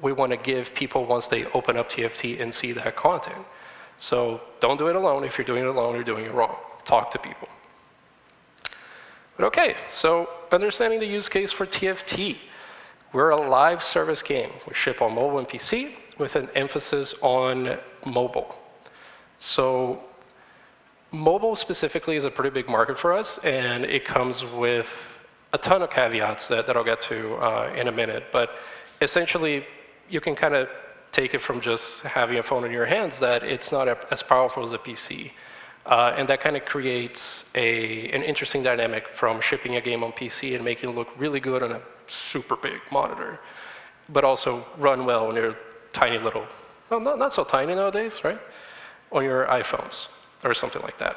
we want to give people once they open up TFT and see that content. So don't do it alone. If you're doing it alone, you're doing it wrong. Talk to people. But okay, so understanding the use case for TFT. We're a live service game. We ship on mobile and PC with an emphasis on mobile. So mobile specifically is a pretty big market for us, and it comes with a ton of caveats that I'll get to in a minute. But essentially, you can kind of take it from just having a phone in your hands that it's not as powerful as a PC. And that kind of creates an interesting dynamic from shipping a game on PC and making it look really good on a super big monitor, but also run well on your tiny little, well, not so tiny nowadays, right? On your iPhones. or something like that.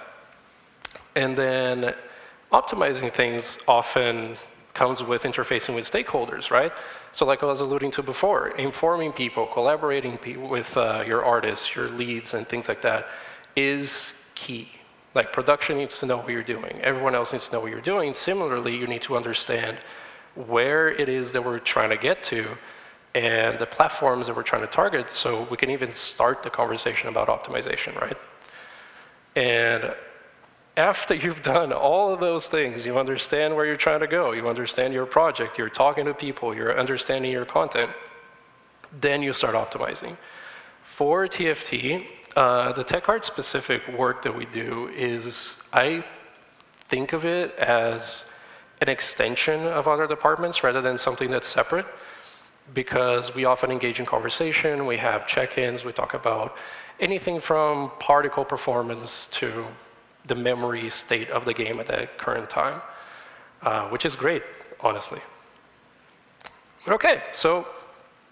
And then optimizing things often comes with interfacing with stakeholders, right? So like I was alluding to before, informing people, collaborating with your artists, your leads, and things like that is key. Like production needs to know what you're doing. Everyone else needs to know what you're doing. Similarly, you need to understand where it is that we're trying to get to and the platforms that we're trying to target so we can even start the conversation about optimization, right? And after you've done all of those things, you understand where you're trying to go, you understand your project, you're talking to people, you're understanding your content, then you start optimizing. For TFT, the tech art specific work that we do is, I think of it as an extension of other departments rather than something that's separate, because we often engage in conversation, we have check-ins, we talk about anything from particle performance to the memory state of the game at that current time, which is great, honestly. Okay, so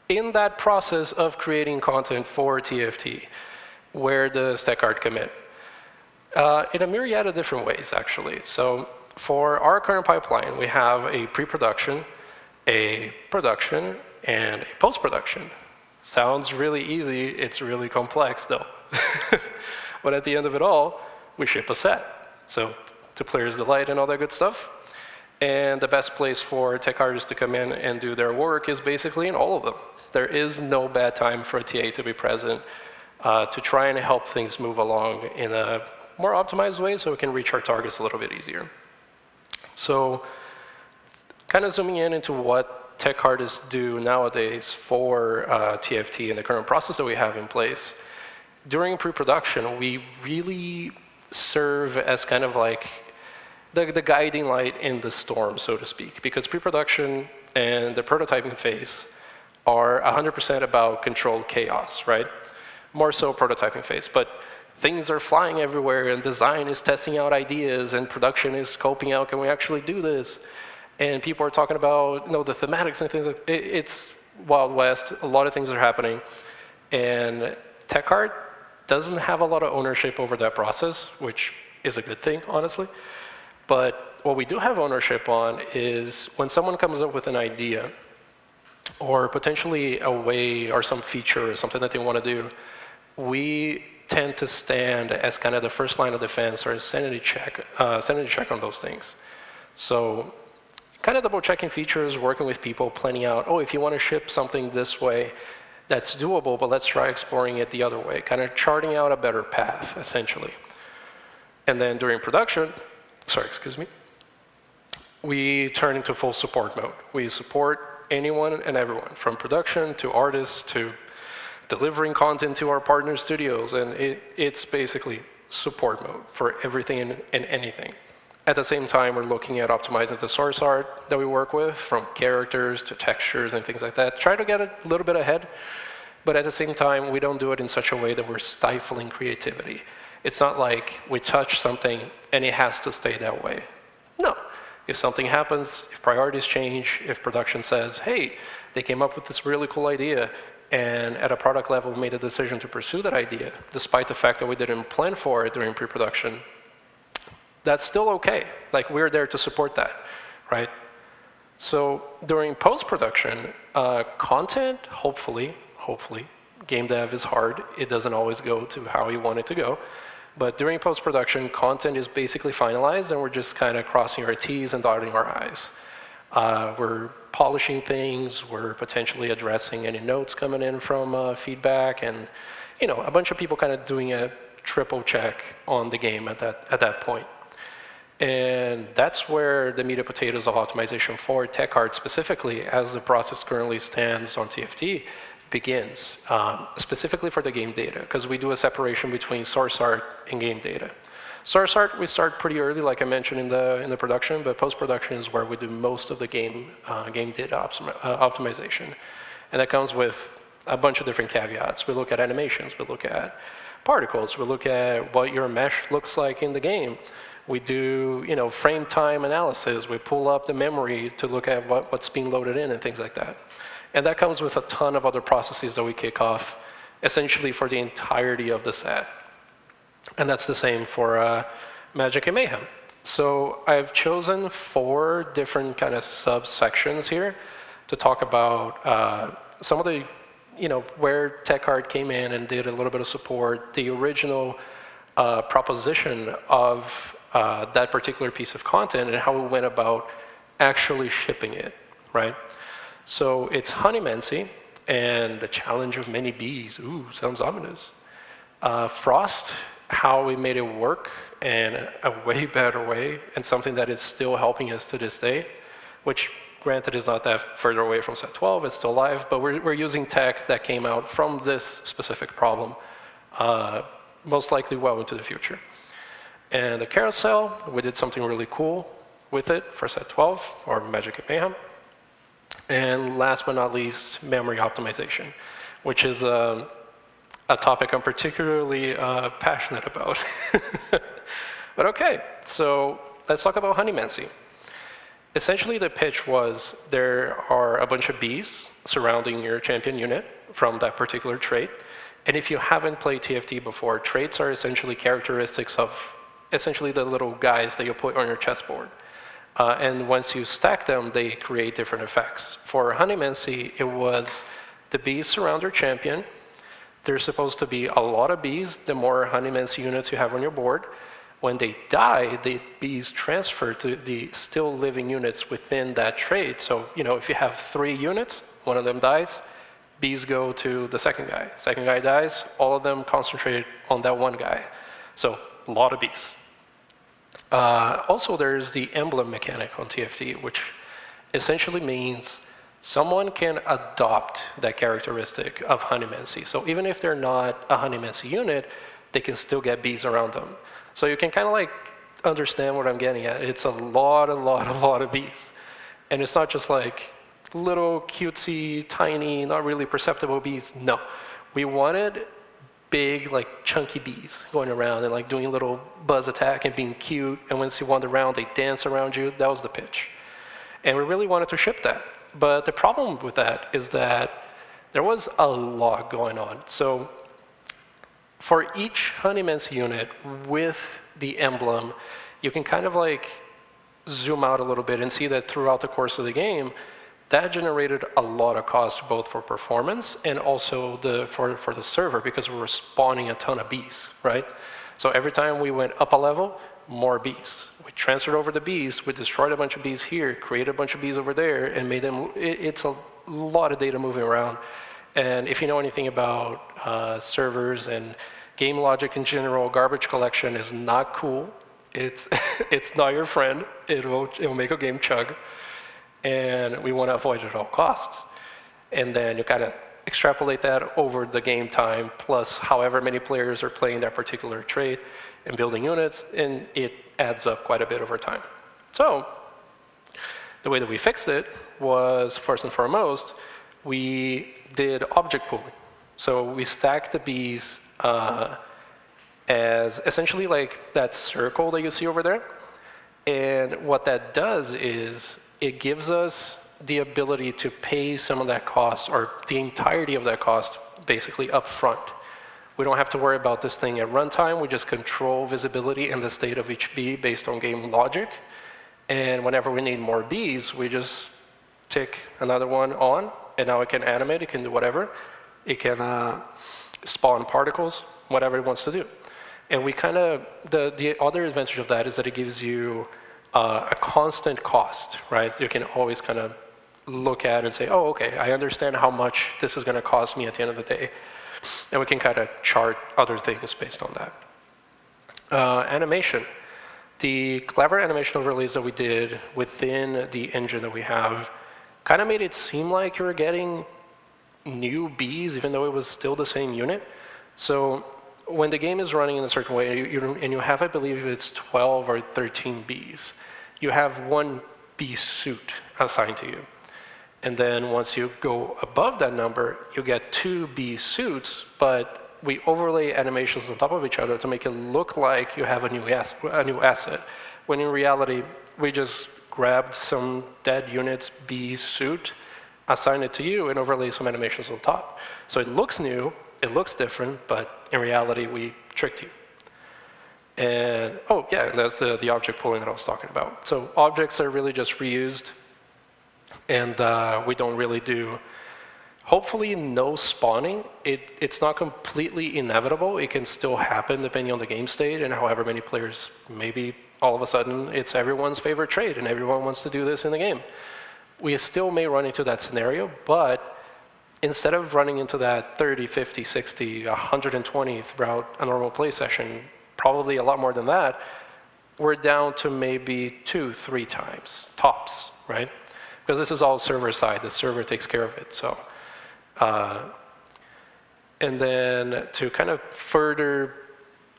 in that process of creating content for TFT, where does tech art come in? In a myriad of different ways, actually. So for our current pipeline, we have a pre-production, a production, and a post-production. Sounds really easy, it's really complex though. But at the end of it all, we ship a set. So to players' delight and all that good stuff. And the best place for tech artists to come in and do their work is basically in all of them. There is no bad time for a TA to be present to try and help things move along in a more optimized way so we can reach our targets a little bit easier. So kind of zooming in into what tech artists do nowadays for TFT and the current process that we have in place. During pre-production, we really serve as kind of like the guiding light in the storm, so to speak, because pre-production and the prototyping phase are 100% about controlled chaos, right? More so prototyping phase, but things are flying everywhere and design is testing out ideas and production is scoping out, can we actually do this? And people are talking about, you know, the thematics and things like it's Wild West, a lot of things are happening. And tech art doesn't have a lot of ownership over that process, which is a good thing, honestly. But what we do have ownership on is when someone comes up with an idea or potentially a way or some feature or something that they want to do, we tend to stand as kind of the first line of defense or a sanity check on those things. So kind of double checking features, working with people, planning out, oh, if you want to ship something this way, that's doable, but let's try exploring it the other way, kind of charting out a better path, essentially. And then during production, we turn into full support mode. We support anyone and everyone, from production to artists to delivering content to our partner studios, and it's basically support mode for everything and anything. At the same time, we're looking at optimizing the source art that we work with, from characters to textures and things like that. Try to get a little bit ahead, but at the same time, we don't do it in such a way that we're stifling creativity. It's not like we touch something and it has to stay that way. No. If something happens, if priorities change, if production says, hey, they came up with this really cool idea, and at a product level made a decision to pursue that idea, despite the fact that we didn't plan for it during pre-production, that's still okay. Like, we're there to support that, right? So during post-production, content, hopefully, game dev is hard. It doesn't always go to how you want it to go. But during post-production, content is basically finalized, and we're just kind of crossing our T's and dotting our I's. We're polishing things, we're potentially addressing any notes coming in from feedback, and a bunch of people kind of doing a triple check on the game at that point. And that's where the meat and potatoes of optimization for tech art specifically, as the process currently stands on TFT, begins, specifically for the game data, because we do a separation between source art and game data. Source art, we start pretty early, like I mentioned in the production, but post-production is where we do most of the game data optimization. And that comes with a bunch of different caveats. We look at animations, we look at particles, we look at what your mesh looks like in the game. We do, frame time analysis. We pull up the memory to look at what's being loaded in and things like that. And that comes with a ton of other processes that we kick off, essentially for the entirety of the set. And that's the same for Magic N Mayhem. So I've chosen 4 different kind of subsections here to talk about some of the, where TechArt came in and did a little bit of support, the original proposition of that particular piece of content and how we went about actually shipping it, right? So it's Honeymancy and the challenge of many bees. Ooh, sounds ominous. Frost, how we made it work in a way better way, and something that is still helping us to this day, which granted is not that further away from set 12, it's still live, but we're using tech that came out from this specific problem, most likely well into the future. And the Carousel, we did something really cool with it for set 12, or Magic N Mayhem. And last but not least, memory optimization, which is a topic I'm particularly passionate about. But okay, so let's talk about Honeymancy. Essentially, the pitch was there are a bunch of bees surrounding your champion unit from that particular trait. And if you haven't played TFT before, traits are essentially characteristics of essentially the little guys that you put on your chessboard. And once you stack them, they create different effects. For Honeymancy, it was the bees surround your champion. There's supposed to be a lot of bees, the more Honeymancy units you have on your board. When they die, the bees transfer to the still living units within that trait. So, if you have 3 units, one of them dies, bees go to the second guy. Second guy dies, all of them concentrate on that one guy. So, a lot of bees. Also, there's the emblem mechanic on TFT, which essentially means someone can adopt that characteristic of Honeymancy. So even if they're not a Honeymancy unit, they can still get bees around them. So you can kind of like understand what I'm getting at. It's a lot of bees. And it's not just like little cutesy, tiny, not really perceptible bees. No, we wanted big, like chunky bees going around and like doing a little buzz attack and being cute. And once you wander around, they dance around you. That was the pitch. And we really wanted to ship that. But the problem with that is that there was a lot going on. So for each Honeymancy unit with the emblem, you can kind of like zoom out a little bit and see that throughout the course of the game, that generated a lot of cost both for performance and also for the server, because we were spawning a ton of bees, right? So every time we went up a level, more bees. We transferred over the bees, we destroyed a bunch of bees here, created a bunch of bees over there, and made them, it's a lot of data moving around. And if you know anything about servers and game logic in general, garbage collection is not cool. It's not your friend. It'll make a game chug. And we want to avoid it at all costs. And then you kind of extrapolate that over the game time, plus however many players are playing that particular trait and building units, and it adds up quite a bit over time. So the way that we fixed it was, first and foremost, we did object pooling. So we stacked the bees as essentially like that circle that you see over there. And what that does is it gives us the ability to pay some of that cost, or the entirety of that cost, basically up front. We don't have to worry about this thing at runtime. We just control visibility and the state of each bee based on game logic. And whenever we need more bees, we just tick another one on, and now it can animate, it can do whatever. It can spawn particles, whatever it wants to do. And we kind of, the other advantage of that is that it gives you a constant cost, right? You can always kind of look at and say, oh, okay, I understand how much this is going to cost me at the end of the day. And we can kind of chart other things based on that. Animation. The clever animation overlays that we did within the engine that we have kind of made it seem like you were getting new bees, even though it was still the same unit. So when the game is running in a certain way, and you have, I believe it's 12 or 13 bees, you have one bee suit assigned to you. And then once you go above that number, you get 2 bee suits, but we overlay animations on top of each other to make it look like you have a new asset. When in reality, we just grabbed some dead unit's bee suit, assigned it to you, and overlay some animations on top. So it looks new, it looks different, but in reality, we tricked you. And, oh yeah, that's the object pooling that I was talking about. So objects are really just reused, and we don't really do, hopefully no spawning. It's not completely inevitable. It can still happen depending on the game state and however many players, maybe all of a sudden it's everyone's favorite trade and everyone wants to do this in the game. We still may run into that scenario, but instead of running into that 30, 50, 60, 120 throughout a normal play session, probably a lot more than that, we're down to maybe 2-3 times, tops, right? Because this is all server side, the server takes care of it, so. And then to kind of further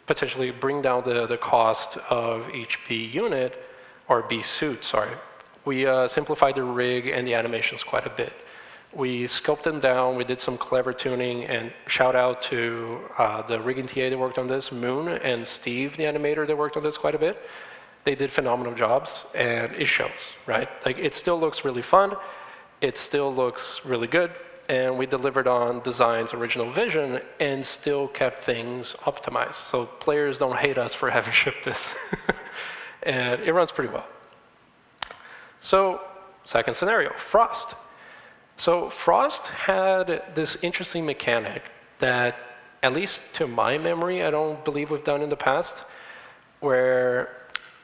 potentially bring down the cost of each B unit, or B suit, sorry, we simplified the rig and the animations quite a bit. We scoped them down, we did some clever tuning, and shout out to the rigging TA that worked on this, Moon, and Steve, the animator, that worked on this quite a bit. They did phenomenal jobs, and it shows, right? Like, it still looks really fun, it still looks really good, and we delivered on design's original vision and still kept things optimized. So players don't hate us for having shipped this. And it runs pretty well. So, second scenario, Frost. So Frost had this interesting mechanic that, at least to my memory, I don't believe we've done in the past, where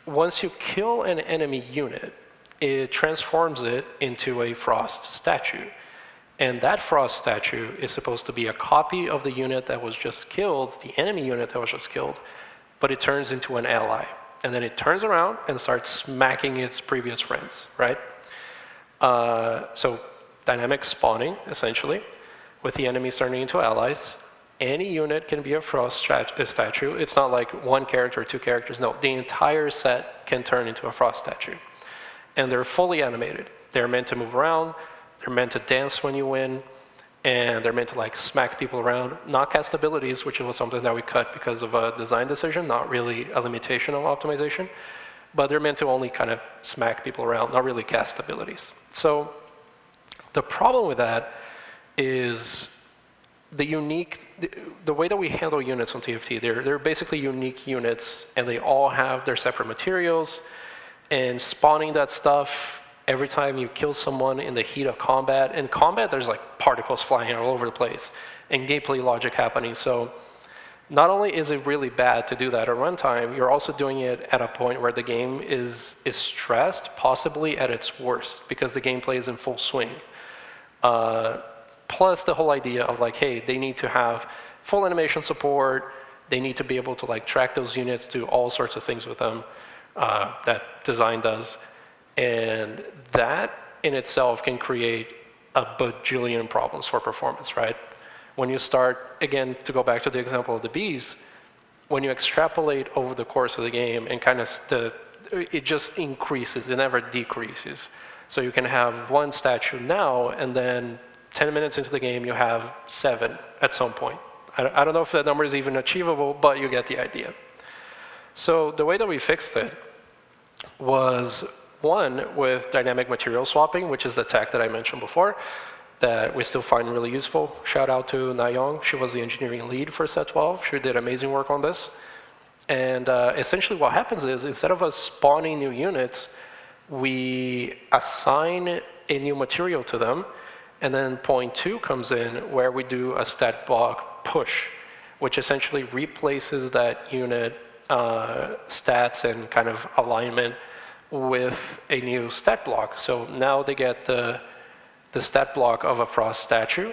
once you kill an enemy unit, it transforms it into a Frost statue. And that Frost statue is supposed to be a copy of the unit that was just killed, the enemy unit that was just killed, but it turns into an ally. And then it turns around and starts smacking its previous friends, right? So dynamic spawning, essentially, with the enemies turning into allies. Any unit can be a Frost statue. It's not like one character or two characters. No, the entire set can turn into a Frost statue. And they're fully animated. They're meant to move around. They're meant to dance when you win. And they're meant to like smack people around. Not cast abilities, which was something that we cut because of a design decision, not really a limitation of optimization. But they're meant to only kind of smack people around, not really cast abilities. So the problem with that is the way that we handle units on TFT, they're basically unique units, and they all have their separate materials, and spawning that stuff every time you kill someone in the heat of combat. In combat, there's like particles flying all over the place, and gameplay logic happening, so not only is it really bad to do that at runtime, you're also doing it at a point where the game is stressed, possibly at its worst, because the gameplay is in full swing. Plus the whole idea of like, hey, they need to have full animation support, they need to be able to like track those units, do all sorts of things with them that design does. And that in itself can create a bajillion problems for performance, right? When you start, again, to go back to the example of the bees, when you extrapolate over the course of the game and kind of it just increases, it never decreases. So you can have one statue now, and then 10 minutes into the game, you have 7 at some point. I don't know if that number is even achievable, but you get the idea. So the way that we fixed it was, one, with dynamic material swapping, which is the tech that I mentioned before, that we still find really useful. Shout out to Nayong. She was the engineering lead for Set 12. She did amazing work on this. And essentially what happens is, instead of us spawning new units, we assign a new material to them, and then point 2 comes in where we do a stat block push, which essentially replaces that unit stats and kind of alignment with a new stat block. So now they get the stat block of a Frost statue,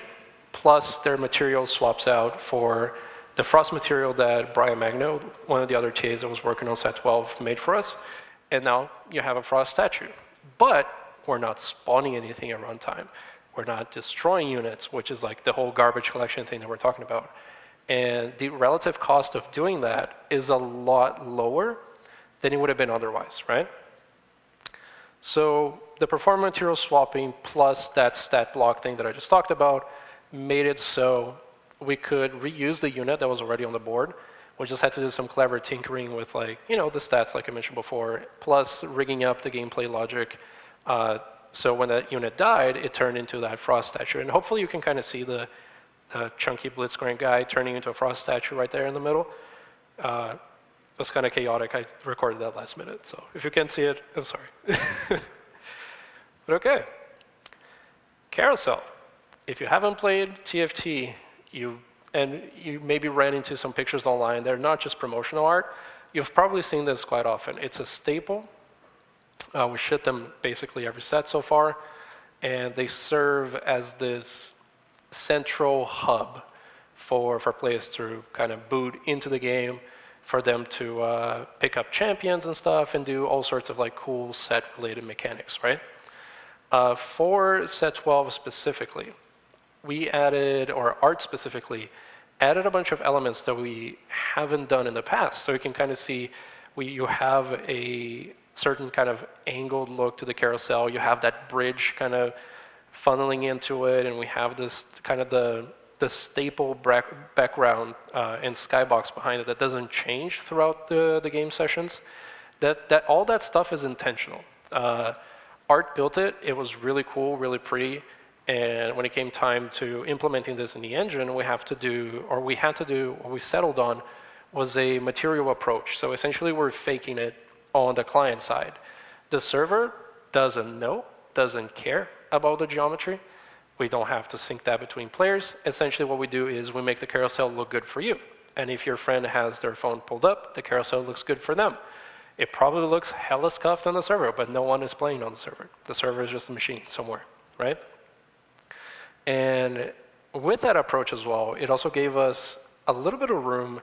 plus their material swaps out for the Frost material that Brian Magno, one of the other TAs that was working on Set 12, made for us. And now you have a Frost statue. But we're not spawning anything at runtime. We're not destroying units, which is like the whole garbage collection thing that we're talking about. And the relative cost of doing that is a lot lower than it would have been otherwise, right? So the performance material swapping plus that stat block thing that I just talked about made it so we could reuse the unit that was already on the board. We just had to do some clever tinkering with, like, you know, the stats like I mentioned before, plus rigging up the gameplay logic. So when that unit died, it turned into that Frost statue. And hopefully you can kind of see the chunky Blitzcrank guy turning into a Frost statue right there in the middle. was kind of chaotic. I recorded that last minute, so if you can't see it, I'm sorry. But okay. Carousel. If you haven't played TFT, you maybe ran into some pictures online. They're not just promotional art. You've probably seen this quite often. It's a staple. We ship them basically every set so far, and they serve as this central hub for players to kind of boot into the game, for them to pick up champions and stuff, and do all sorts of like cool set-related mechanics, right? For set 12 specifically, we added, or art specifically, added a bunch of elements that we haven't done in the past. So you can kind of see, you have a certain kind of angled look to the carousel. You have that bridge kind of funneling into it, and we have this kind of the staple background and skybox behind it that doesn't change throughout the game sessions. All that stuff is intentional. Art built it. It was really cool, really pretty. And when it came time to implementing this in the engine, we what we settled on was a material approach. So essentially, we're faking it on the client side. The server doesn't know, doesn't care about the geometry. We don't have to sync that between players. Essentially, what we do is we make the carousel look good for you. And if your friend has their phone pulled up, the carousel looks good for them. It probably looks hella scuffed on the server, but no one is playing on the server. The server is just a machine somewhere, right? And with that approach as well, it also gave us a little bit of room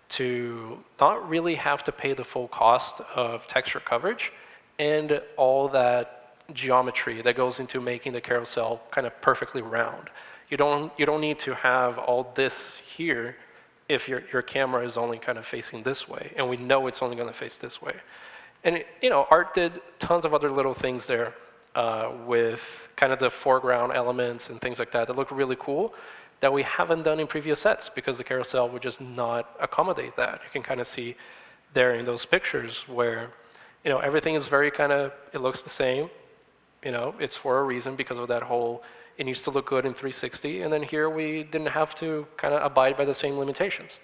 to not really have to pay the full cost of texture coverage and all that geometry that goes into making the carousel kind of perfectly round. You don't need to have all this here if your camera is only kind of facing this way, and we know it's only going to face this way. And art did tons of other little things there with kind of the foreground elements and things like that look really cool that we haven't done in previous sets because the carousel would just not accommodate that. You can kind of see there in those pictures where everything is very kind of, it looks the same. It's for a reason because of that whole, it needs to look good in 360. And then here we didn't have to kind of abide by the same limitations.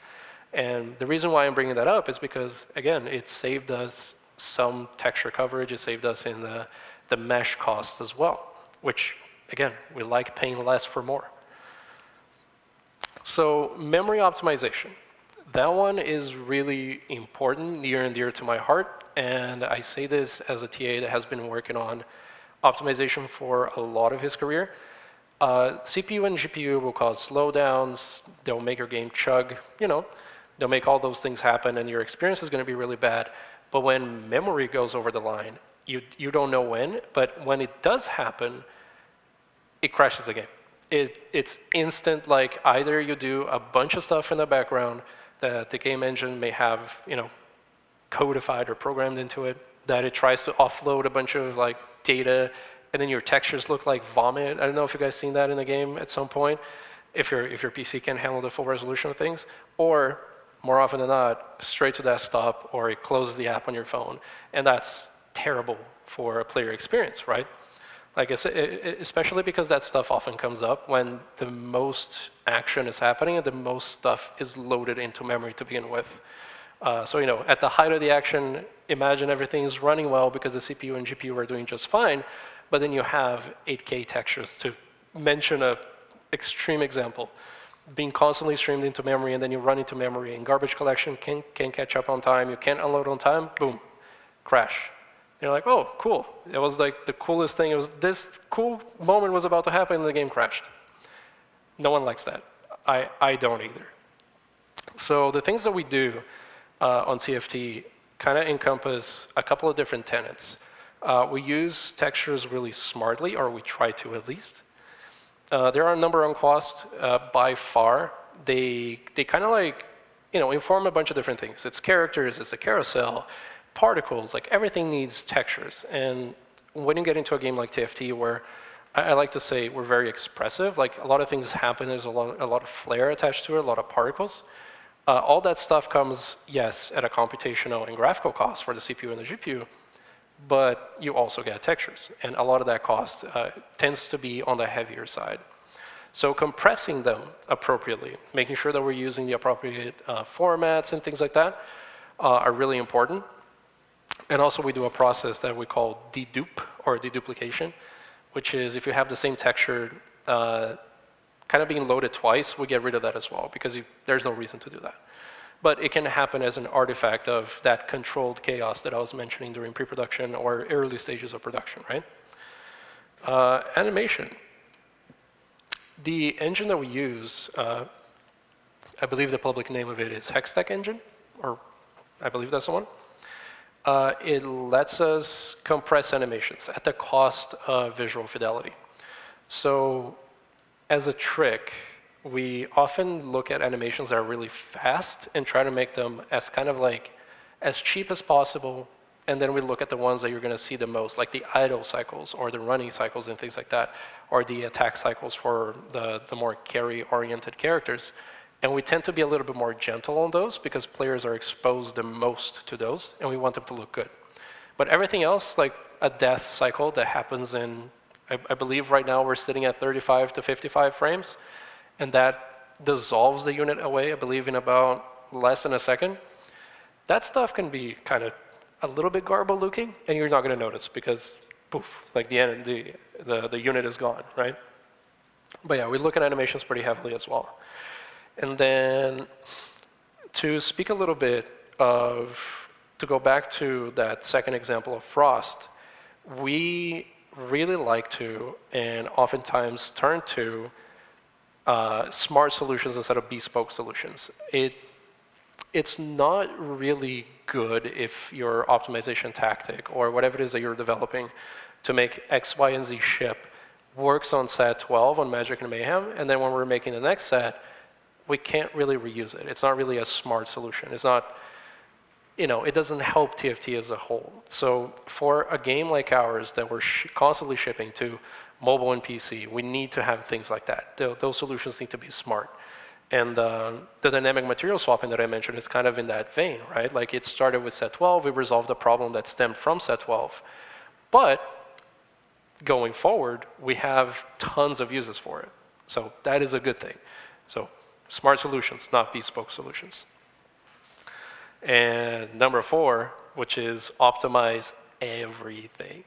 And the reason why I'm bringing that up is because, again, it saved us some texture coverage. It saved us in the mesh costs as well, which, again, we like paying less for more. So memory optimization. That one is really important, near and dear to my heart. And I say this as a TA that has been working on optimization for a lot of his career. CPU and GPU will cause slowdowns. They'll make your game chug. They'll make all those things happen, and your experience is going to be really bad. But when memory goes over the line, you don't know when, but when it does happen, it crashes the game. It's instant. Like either you do a bunch of stuff in the background that the game engine may have, codified or programmed into it, that it tries to offload a bunch of like data, and then your textures look like vomit. I don't know if you guys seen that in the game at some point, if your PC can handle the full resolution of things, or more often than not, straight to desktop, or it closes the app on your phone, and that's terrible for a player experience, right? Like especially because that stuff often comes up when the most action is happening and the most stuff is loaded into memory to begin with. So at the height of the action, imagine everything is running well because the CPU and GPU are doing just fine, but then you have 8K textures, to mention an extreme example, being constantly streamed into memory, and then you run into memory, and garbage collection can't catch up on time, you can't unload on time, boom, crash. You're like, oh, cool. It was like the coolest thing. It was this cool moment was about to happen, and the game crashed. No one likes that. I don't either. So the things that we do on TFT kind of encompass a couple of different tenets. We use textures really smartly, or we try to at least. There are a number on cost. By far, they kind of like inform a bunch of different things. It's characters, it's a carousel, particles, like everything needs textures. And when you get into a game like TFT, where I like to say we're very expressive, like a lot of things happen, there's a lot of flair attached to it, a lot of particles. All that stuff comes, yes, at a computational and graphical cost for the CPU and the GPU, but you also get textures. And a lot of that cost tends to be on the heavier side. So compressing them appropriately, making sure that we're using the appropriate formats and things like that, are really important. And also we do a process that we call dedupe or deduplication, which is if you have the same texture kind of being loaded twice, we get rid of that as well, because there's no reason to do that. But it can happen as an artifact of that controlled chaos that I was mentioning during pre-production or early stages of production, right? Animation. The engine that we use, I believe the public name of it is Hextech engine, or I believe that's the one. It lets us compress animations at the cost of visual fidelity. So as a trick, we often look at animations that are really fast and try to make them as kind of like as cheap as possible, and then we look at the ones that you're going to see the most, like the idle cycles or the running cycles and things like that, or the attack cycles for the more carry-oriented characters. And we tend to be a little bit more gentle on those because players are exposed the most to those, and we want them to look good. But everything else, like a death cycle that happens in, I believe right now we're sitting at 35 to 55 frames, and that dissolves the unit away, I believe, in about less than a second. That stuff can be kind of a little bit garbled looking, and you're not going to notice because, poof, like the unit is gone, right? But yeah, we look at animations pretty heavily as well. And then to speak a little bit to go back to that second example of Frost, we really like to, and oftentimes turn to, smart solutions instead of bespoke solutions. It's not really good if your optimization tactic or whatever it is that you're developing to make X, Y, and Z ship works on set 12 on Magic N Mayhem, and then when we're making the next set, we can't really reuse it. It's not really a smart solution. It's not, it doesn't help TFT as a whole. So for a game like ours that we're constantly shipping to mobile and PC, we need to have things like that. Those solutions need to be smart. And the dynamic material swapping that I mentioned is kind of in that vein, right? Like it started with set 12, we resolved a problem that stemmed from set 12. But going forward, we have tons of uses for it. So that is a good thing. So smart solutions, not bespoke solutions. And number 4, which is optimize everything.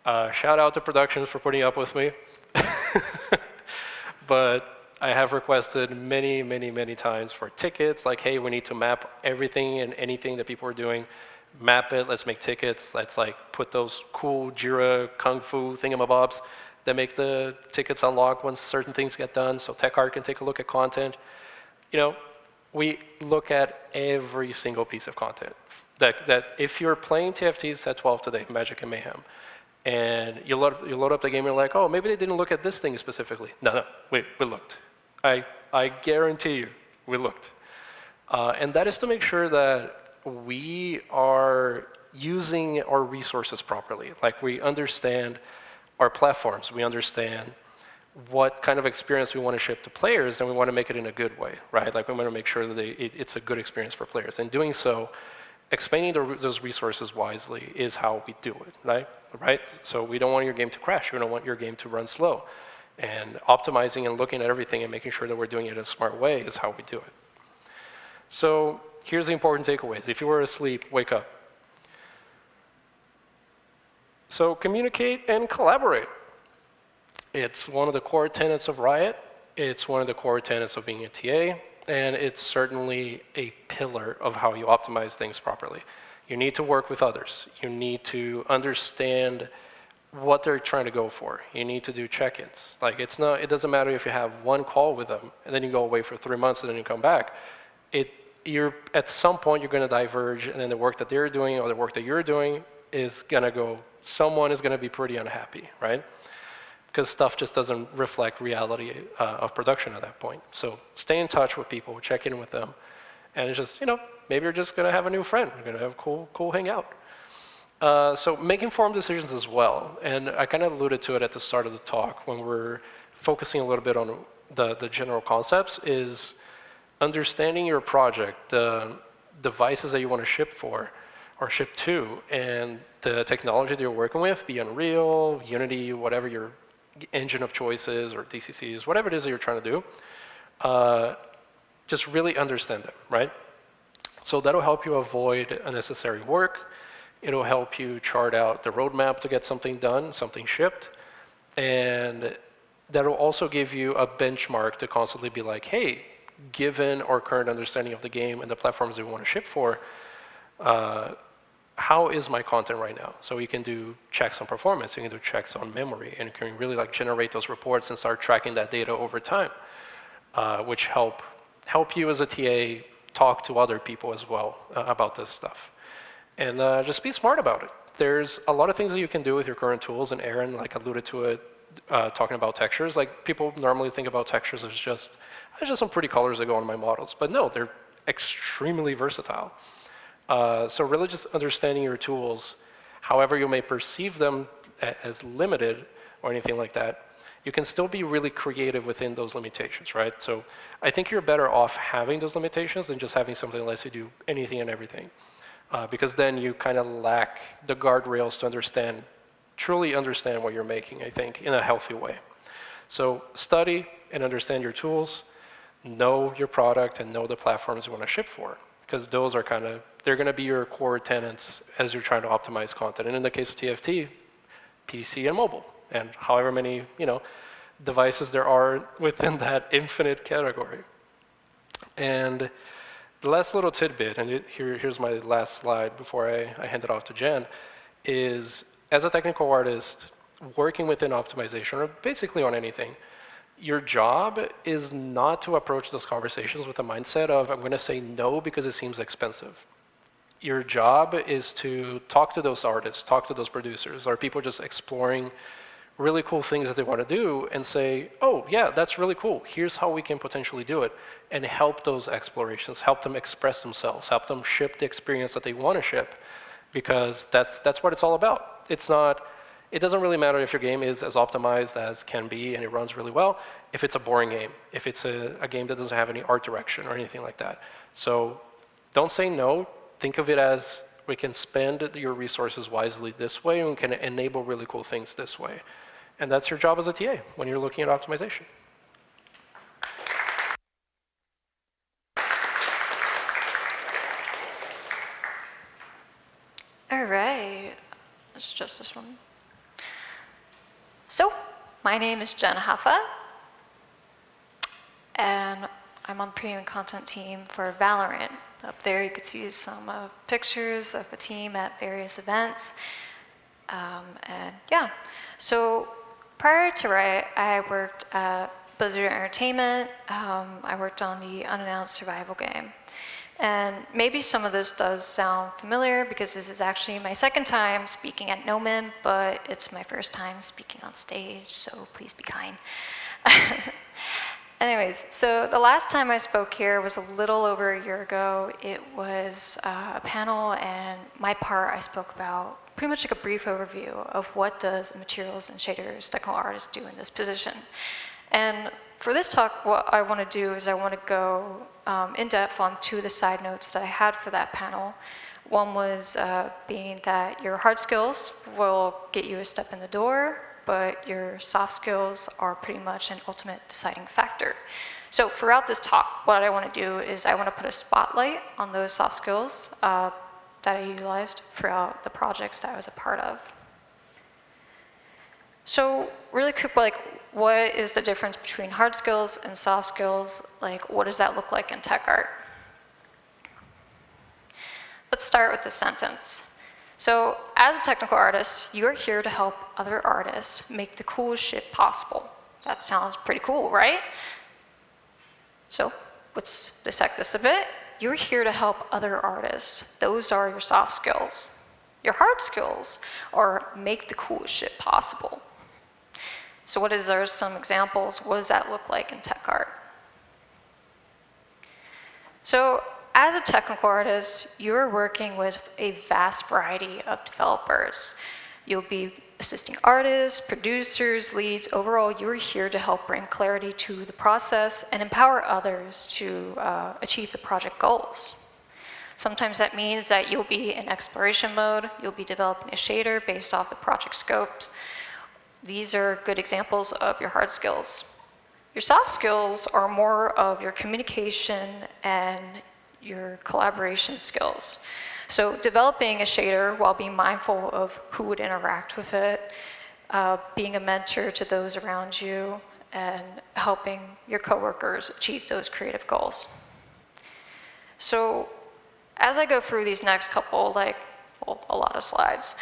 Shout out to productions for putting up with me. But I have requested many, many, many times for tickets, like, hey, we need to map everything and anything that people are doing. Map it, let's make tickets, let's like put those cool Jira, Kung Fu thingamabobs that make the tickets unlock once certain things get done, so TechArt can take a look at content. We look at every single piece of content. That if you're playing TFTs at 12 today, Magic N Mayhem, and you load up the game and you're like, oh, maybe they didn't look at this thing specifically. No, we looked. I guarantee you, we looked. And that is to make sure that we are using our resources properly. Like we understand our platforms, we understand what kind of experience we want to ship to players, and we want to make it in a good way, right? Like we want to make sure that it's a good experience for players. And doing so, explaining those resources wisely is how we do it, right? So we don't want your game to crash. We don't want your game to run slow. And optimizing and looking at everything and making sure that we're doing it in a smart way is how we do it. So here's the important takeaways. If you were asleep, wake up. So communicate and collaborate. It's one of the core tenets of Riot. It's one of the core tenets of being a TA. And it's certainly a pillar of how you optimize things properly. You need to work with others. You need to understand what they're trying to go for. You need to do check-ins. Like it doesn't matter if you have one call with them and then you go away for 3 months and then you come back. At some point you're going to diverge, and then the work that they're doing or the work that you're doing is going to go, someone is going to be pretty unhappy, right? Because stuff just doesn't reflect reality of production at that point. So stay in touch with people, check in with them, and it's just, maybe you're just going to have a new friend. You're going to have a cool hangout. So make informed decisions as well. And I kind of alluded to it at the start of the talk when we're focusing a little bit on the general concepts, is understanding your project, the devices that you want to ship for or ship to, and the technology that you're working with, be Unreal, Unity, whatever your engine of choices or DCCs, whatever it is that you're trying to do, just really understand them, right? So that'll help you avoid unnecessary work. It'll help you chart out the roadmap to get something done, something shipped. And that'll also give you a benchmark to constantly be like, hey, given our current understanding of the game and the platforms we want to ship for, how is my content right now? So you can do checks on performance, you can do checks on memory, and you can really like generate those reports and start tracking that data over time, which help you as a TA talk to other people as well about this stuff. And just be smart about it. There's a lot of things that you can do with your current tools, and Aaron like alluded to it talking about textures. Like people normally think about textures as just some pretty colors that go on my models, but no, they're extremely versatile. So really just understanding your tools, however you may perceive them as limited or anything like that, you can still be really creative within those limitations, right? So I think you're better off having those limitations than just having something that lets you do anything and everything. Because then you kind of lack the guardrails to truly understand what you're making, I think, in a healthy way. So study and understand your tools, know your product, and know the platforms you want to ship for. Because those are they're going to be your core tenants as you're trying to optimize content. And in the case of TFT, PC and mobile, and however many devices there are within that infinite category. And the last little tidbit, and here's my last slide before I hand it off to Jen, is as a technical artist, working within optimization, or basically on anything, your job is not to approach those conversations with a mindset of, I'm going to say no because it seems expensive. Your job is to talk to those artists, talk to those producers, or people just exploring really cool things that they want to do and say, oh, yeah, that's really cool. Here's how we can potentially do it, and help those explorations, help them express themselves, help them ship the experience that they want to ship, because that's what it's all about. It doesn't really matter if your game is as optimized as can be and it runs really well, if it's a boring game, if it's a game that doesn't have any art direction or anything like that. So don't say no. Think of it as we can spend your resources wisely this way, and we can enable really cool things this way. And that's your job as a TA when you're looking at optimization. All right, it's just this one. So, my name is Jen Huffa, and I'm on the premium content team for Valorant. Up there you could see some pictures of the team at various events. And yeah, so prior to Riot, I worked at Blizzard Entertainment. I worked on the unannounced survival game. And maybe some of this does sound familiar because this is actually my second time speaking at Nomen, but it's my first time speaking on stage, so please be kind. Anyways, so the last time I spoke here was a little over a year ago. It was a panel, and my part, I spoke about pretty much like a brief overview of what does materials and shaders technical artists do in this position. And for this talk, what I want to do is I want to go in depth on two of the side notes that I had for that panel. One was being that your hard skills will get you a step in the door, but your soft skills are pretty much an ultimate deciding factor. So throughout this talk, what I want to do is I want to put a spotlight on those soft skills that I utilized throughout the projects that I was a part of. So really quick, what is the difference between hard skills and soft skills? What does that look like in tech art? Let's start with the sentence. So as a technical artist, you're here to help other artists make the coolest shit possible. That sounds pretty cool, right? So let's dissect this a bit. You're here to help other artists. Those are your soft skills. Your hard skills are make the coolest shit possible. So there some examples? What does that look like in tech art? So as a technical artist, you're working with a vast variety of developers. You'll be assisting artists, producers, leads. Overall, you're here to help bring clarity to the process and empower others to achieve the project goals. Sometimes that means that you'll be in exploration mode, you'll be developing a shader based off the project scopes. These are good examples of your hard skills. Your soft skills are more of your communication and your collaboration skills. So developing a shader while being mindful of who would interact with it, being a mentor to those around you, and helping your coworkers achieve those creative goals. So as I go through these next couple, a lot of slides,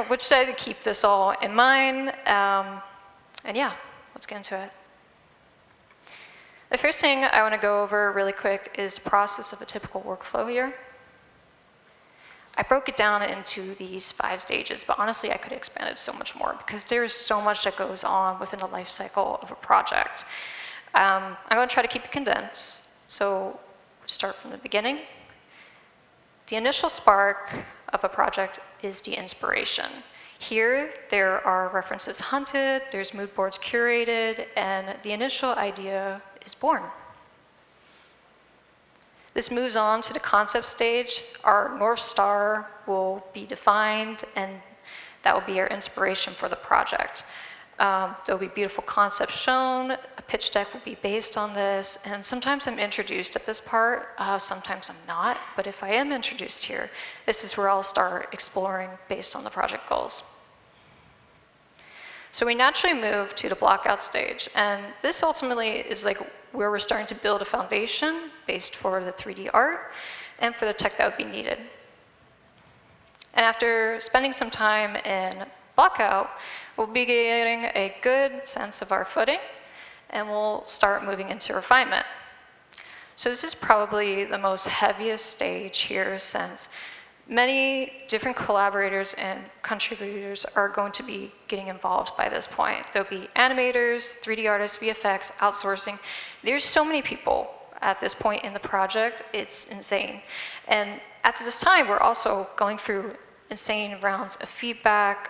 which try to keep this all in mind, and yeah, let's get into it. The first thing I want to go over really quick is the process of a typical workflow here. I broke it down into these 5 stages, but honestly, I could have expanded so much more because there's so much that goes on within the life cycle of a project. I'm going to try to keep it condensed. So start from the beginning. The initial spark of a project is the inspiration. Here, there are references hunted, there's mood boards curated, and the initial idea is born. This moves on to the concept stage. Our North Star will be defined, and that will be our inspiration for the project. There'll be beautiful concepts shown, a pitch deck will be based on this, and sometimes I'm introduced at this part, sometimes I'm not, but if I am introduced here, this is where I'll start exploring based on the project goals. So we naturally move to the blockout stage, and this ultimately is where we're starting to build a foundation based for the 3D art and for the tech that would be needed. And after spending some time in blockout, we'll be getting a good sense of our footing, and we'll start moving into refinement. So this is probably the most heaviest stage here, since many different collaborators and contributors are going to be getting involved by this point. There'll be animators, 3D artists, VFX, outsourcing. There's so many people at this point in the project, it's insane. And at this time, we're also going through insane rounds of feedback.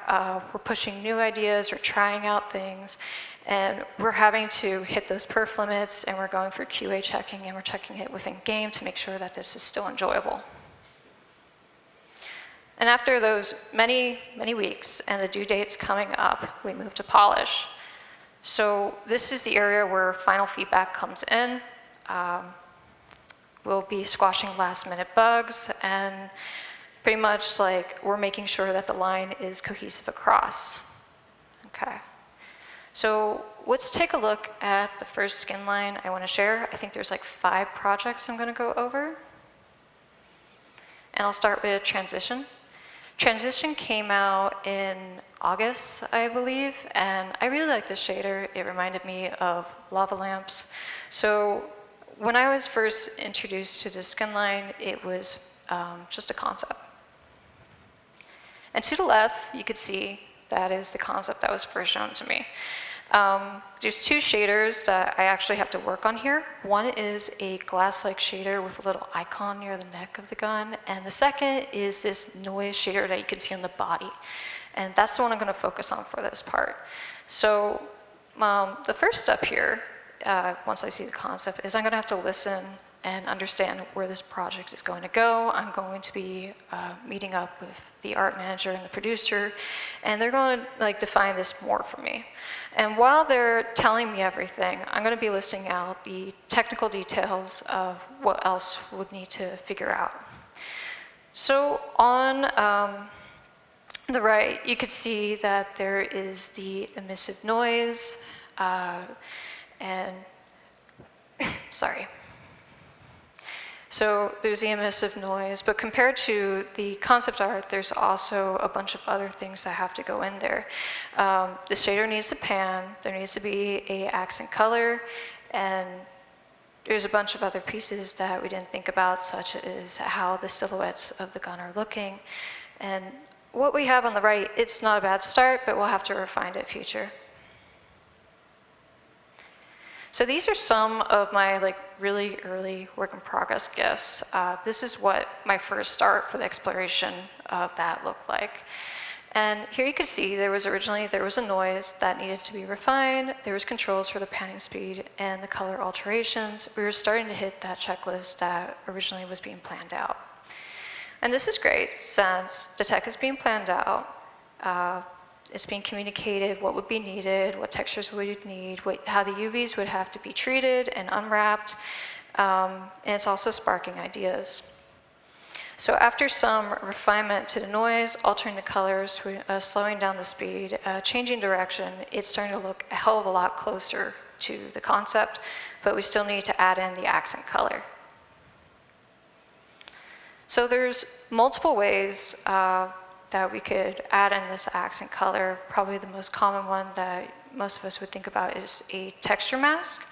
We're pushing new ideas, we're trying out things, and we're having to hit those perf limits, and we're going through QA checking, and we're checking it within game to make sure that this is still enjoyable. And after those many, many weeks and the due dates coming up, we move to polish. So this is the area where final feedback comes in. We'll be squashing last-minute bugs, and pretty much we're making sure that the line is cohesive across. Okay. So let's take a look at the first skin line I want to share. I think there's 5 projects I'm going to go over. And I'll start with transition. Transition came out in August, I believe, and I really like this shader. It reminded me of lava lamps. So when I was first introduced to this skin line, it was just a concept. And to the left, you could see that is the concept that was first shown to me. There's 2 shaders that I actually have to work on here. One is a glass-like shader with a little icon near the neck of the gun, and the second is this noise shader that you can see on the body. And that's the one I'm going to focus on for this part. So the first step here, once I see the concept, is I'm going to have to listen and understand where this project is going to go. I'm going to be meeting up with the art manager and the producer, and they're going to define this more for me. And while they're telling me everything, I'm going to be listing out the technical details of what else would need to figure out. So on the right, you could see that there is the emissive noise, and sorry. So there's the emissive noise, but compared to the concept art, there's also a bunch of other things that have to go in there. The shader needs to pan, there needs to be an accent color, and there's a bunch of other pieces that we didn't think about, such as how the silhouettes of the gun are looking. And what we have on the right, it's not a bad start, but we'll have to refine it in future. So these are some of my really early work in progress gifts. This is what my first start for the exploration of that looked like. And here you can see originally there was a noise that needed to be refined, there was controls for the panning speed and the color alterations. We were starting to hit that checklist that originally was being planned out. And this is great since the tech is being planned out. It's being communicated what would be needed, what textures we would need, how the UVs would have to be treated and unwrapped. and it's also sparking ideas. So after some refinement to the noise, altering the colors, slowing down the speed, changing direction, it's starting to look a hell of a lot closer to the concept, but we still need to add in the accent color. So there's multiple ways that we could add in this accent color. Probably the most common one that most of us would think about is a texture mask.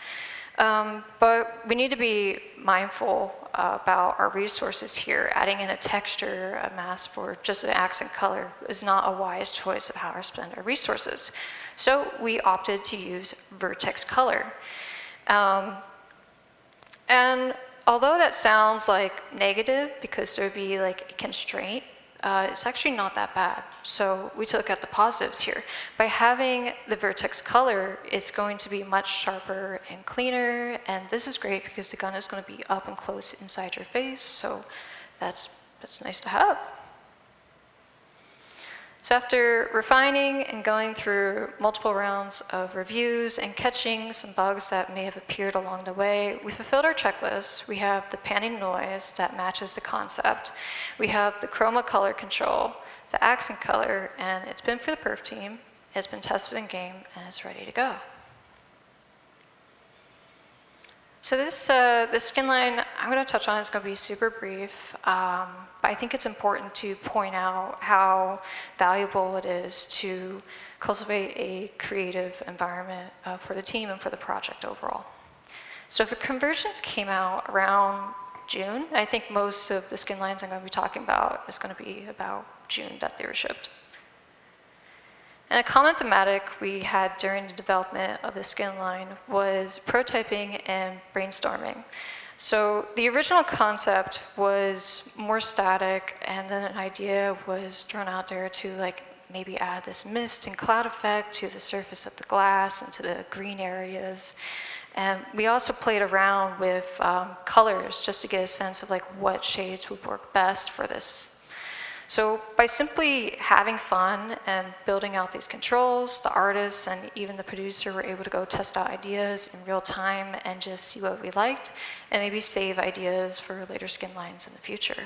But we need to be mindful about our resources here. Adding in a texture, a mask for just an accent color is not a wise choice of how to spend our resources. So we opted to use Vertex color. And although that sounds like negative because there'd be like a constraint, it's actually not that bad. So we took out the positives here. By having the Vertex color, it's going to be much sharper and cleaner, and this is great because the gun is going to be up and close inside your face, so that's nice to have. So after refining and going through multiple rounds of reviews and catching some bugs that may have appeared along the way, we fulfilled our checklist. We have the panning noise that matches the concept. We have the chroma color control, the accent color, and it's been for the perf team. It's been tested in game, and it's ready to go. So this skin line, I'm going to touch on. It's going to be super brief, but I think it's important to point out how valuable it is to cultivate a creative environment for the team and for the project overall. So if the conversions came out around June, I think most of the skin lines I'm going to be talking about is going to be about June that they were shipped. And a common thematic we had during the development of the skin line was prototyping and brainstorming. So the original concept was more static, and then an idea was thrown out there to like maybe add this mist and cloud effect to the surface of the glass and to the green areas. And we also played around with colors just to get a sense of like what shades would work best for this. So by simply having fun and building out these controls, the artists and even the producer were able to go test out ideas in real time and just see what we liked and maybe save ideas for later skin lines in the future.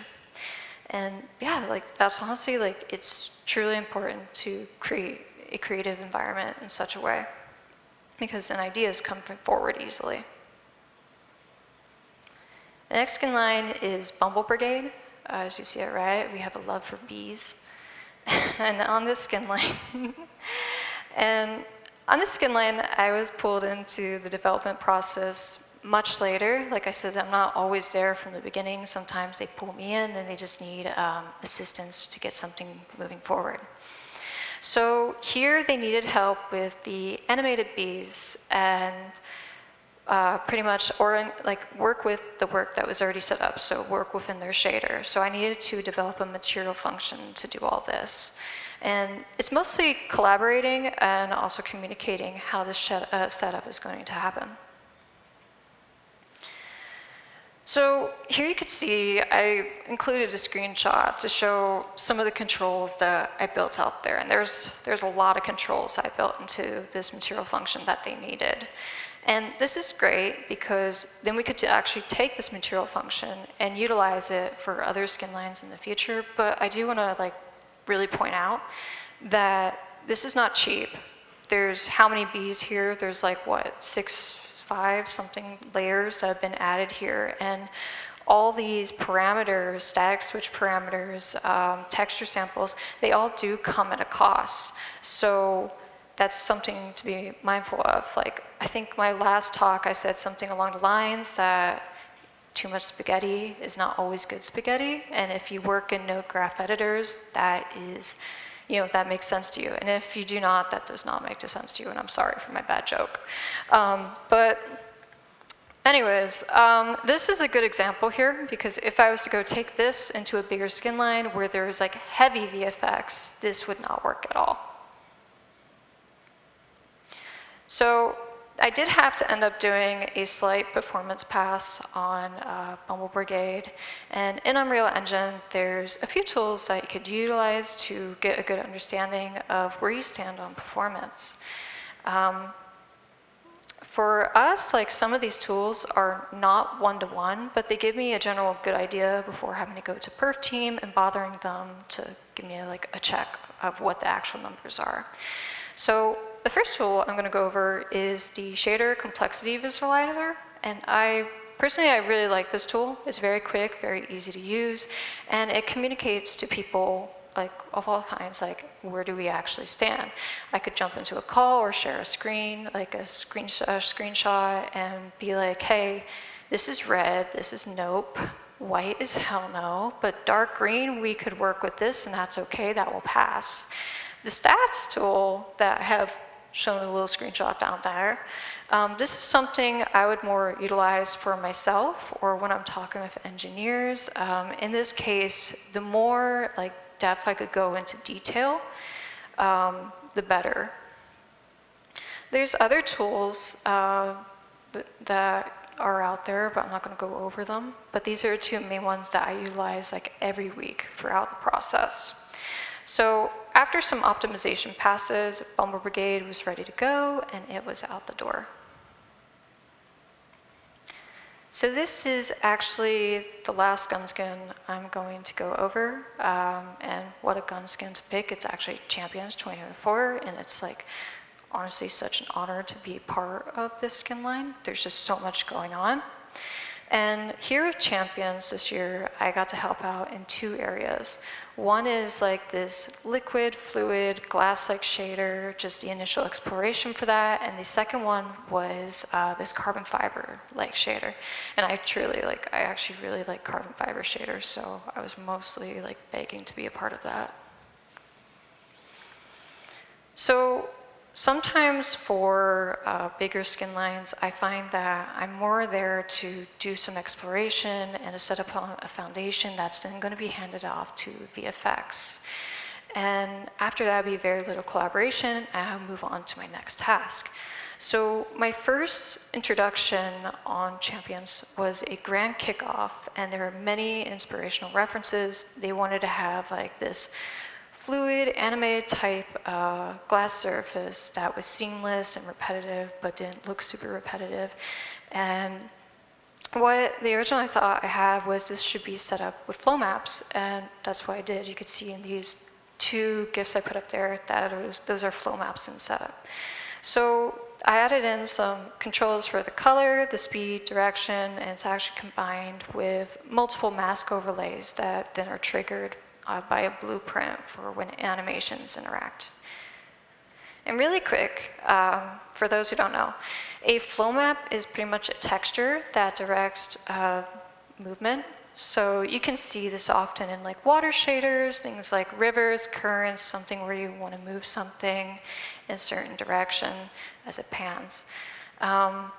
And yeah, like that's honestly like it's truly important to create a creative environment in such a way because then ideas come forward easily. The next skin line is Bumble Brigade. As you see at Riot, we have a love for bees. And on this skin line, I was pulled into the development process much later. Like I said, I'm not always there from the beginning. Sometimes they pull me in and they just need assistance to get something moving forward. So here they needed help with the animated bees and pretty much, or work with the work that was already set up, so work within their shader. So I needed to develop a material function to do all this. And it's mostly collaborating and also communicating how this setup is going to happen. So here you could see I included a screenshot to show some of the controls that I built out there. And there's a lot of controls I built into this material function that they needed. And this is great because then we could actually take this material function and utilize it for other skin lines in the future. But I do want to really point out that this is not cheap. There's how many bees here? There's 5 something layers that have been added here. And all these parameters, static switch parameters, texture samples, they all do come at a cost. So that's something to be mindful of. I think my last talk, I said something along the lines that too much spaghetti is not always good spaghetti. And if you work in node graph editors, that is, that makes sense to you. And if you do not, that does not make sense to you. And I'm sorry for my bad joke. But anyways, this is a good example here because if I was to go take this into a bigger skin line where there's heavy VFX, this would not work at all. So I did have to end up doing a slight performance pass on Bumble Brigade. And in Unreal Engine, there's a few tools that you could utilize to get a good understanding of where you stand on performance. For us, like some of these tools are not one-to-one, but they give me a general good idea before having to go to perf team and bothering them to give me like a check of what the actual numbers are. So the first tool I'm going to go over is the shader complexity visualizer, and personally, I really like this tool. It's very quick, very easy to use, and it communicates to people like of all kinds, like where do we actually stand? I could jump into a call or share a screen, like a screenshot, and be like, hey, this is red, this is nope, white is hell no, but dark green, we could work with this, and that's okay, that will pass. The stats tool that I have shown a little screenshot down there, this is something I would more utilize for myself or when I'm talking with engineers. In this case, the more like depth I could go into detail, the better. There's other tools that are out there, but I'm not going to go over them. But these are the two main ones that I utilize like every week throughout the process. So after some optimization passes, Bumble Brigade was ready to go, and it was out the door. So this is actually the last gun skin I'm going to go over, and what a gun skin to pick. It's actually Champions 2024, and it's like honestly such an honor to be part of this skin line. There's just so much going on. And here at Champions this year, I got to help out in two areas. One is like this liquid, fluid, glass-like shader, just the initial exploration for that. And the second one was this carbon fiber-like shader. And I actually really like carbon fiber shaders, so I was mostly like begging to be a part of that. So sometimes for bigger skin lines, I find that I'm more there to do some exploration and to set up a foundation that's then going to be handed off to VFX. And after that, be very little collaboration, and I'll move on to my next task. So my first introduction on Champions was a grand kickoff, and there are many inspirational references. They wanted to have like this fluid, animated type glass surface that was seamless and repetitive, but didn't look super repetitive. And what the original thought I had was this should be set up with flow maps, and that's what I did. You could see in these two GIFs I put up there that those are flow maps in setup. So I added in some controls for the color, the speed, direction, and it's actually combined with multiple mask overlays that then are triggered by a blueprint for when animations interact. And really quick, for those who don't know, a flow map is pretty much a texture that directs movement. So you can see this often in like water shaders, things like rivers, currents, something where you want to move something in a certain direction as it pans.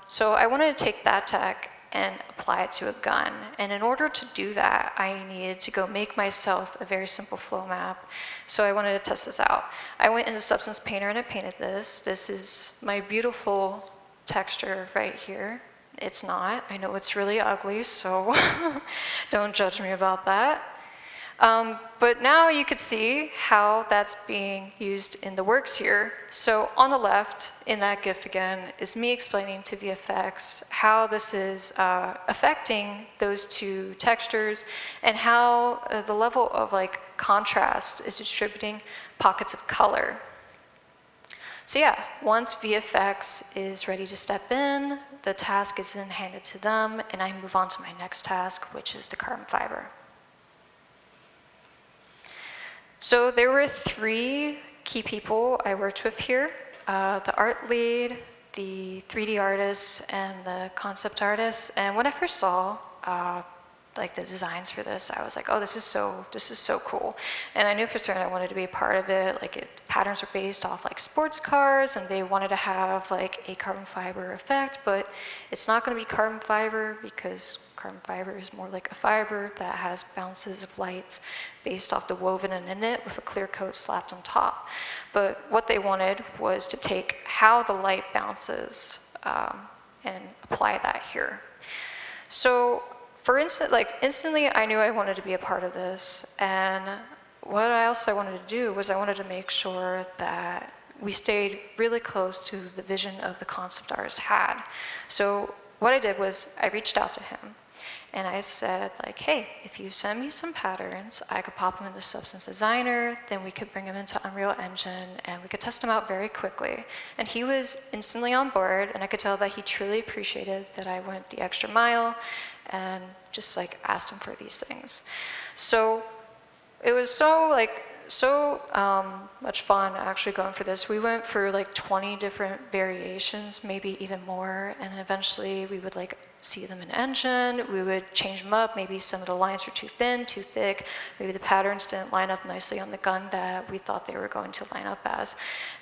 So I wanted to take that tech and apply it to a gun. And in order to do that, I needed to go make myself a very simple flow map. So I wanted to test this out. I went into Substance Painter and I painted this. This is my beautiful texture right here. It's not. I know it's really ugly, so don't judge me about that. But now you could see how that's being used in the works here. So on the left, in that GIF again, is me explaining to VFX how this is affecting those two textures and how the level of like contrast is distributing pockets of color. So yeah, once VFX is ready to step in, the task is then handed to them, and I move on to my next task, which is the carbon fiber. So there were three key people I worked with here, the art lead, the 3D artist, and the concept artist. And when I first saw like the designs for this, I was like, oh, this is so cool. And I knew for certain I wanted to be a part of it. Like patterns are based off like sports cars, and they wanted to have like a carbon fiber effect, but it's not going to be carbon fiber because carbon fiber is more like a fiber that has bounces of lights based off the woven in it with a clear coat slapped on top. But what they wanted was to take how the light bounces and apply that here. So for instance, like instantly I knew I wanted to be a part of this, and what else I wanted to do was I wanted to make sure that we stayed really close to the vision of the concept artist had. So what I did was I reached out to him and I said, like, hey, if you send me some patterns, I could pop them into Substance Designer, then we could bring them into Unreal Engine, and we could test them out very quickly. And he was instantly on board, and I could tell that he truly appreciated that I went the extra mile and just like asked him for these things. So it was so much fun actually going for this. We went for like 20 different variations, maybe even more, and then eventually we would like see them in Engine, we would change them up, maybe some of the lines were too thin, too thick, maybe the patterns didn't line up nicely on the gun that we thought they were going to line up as.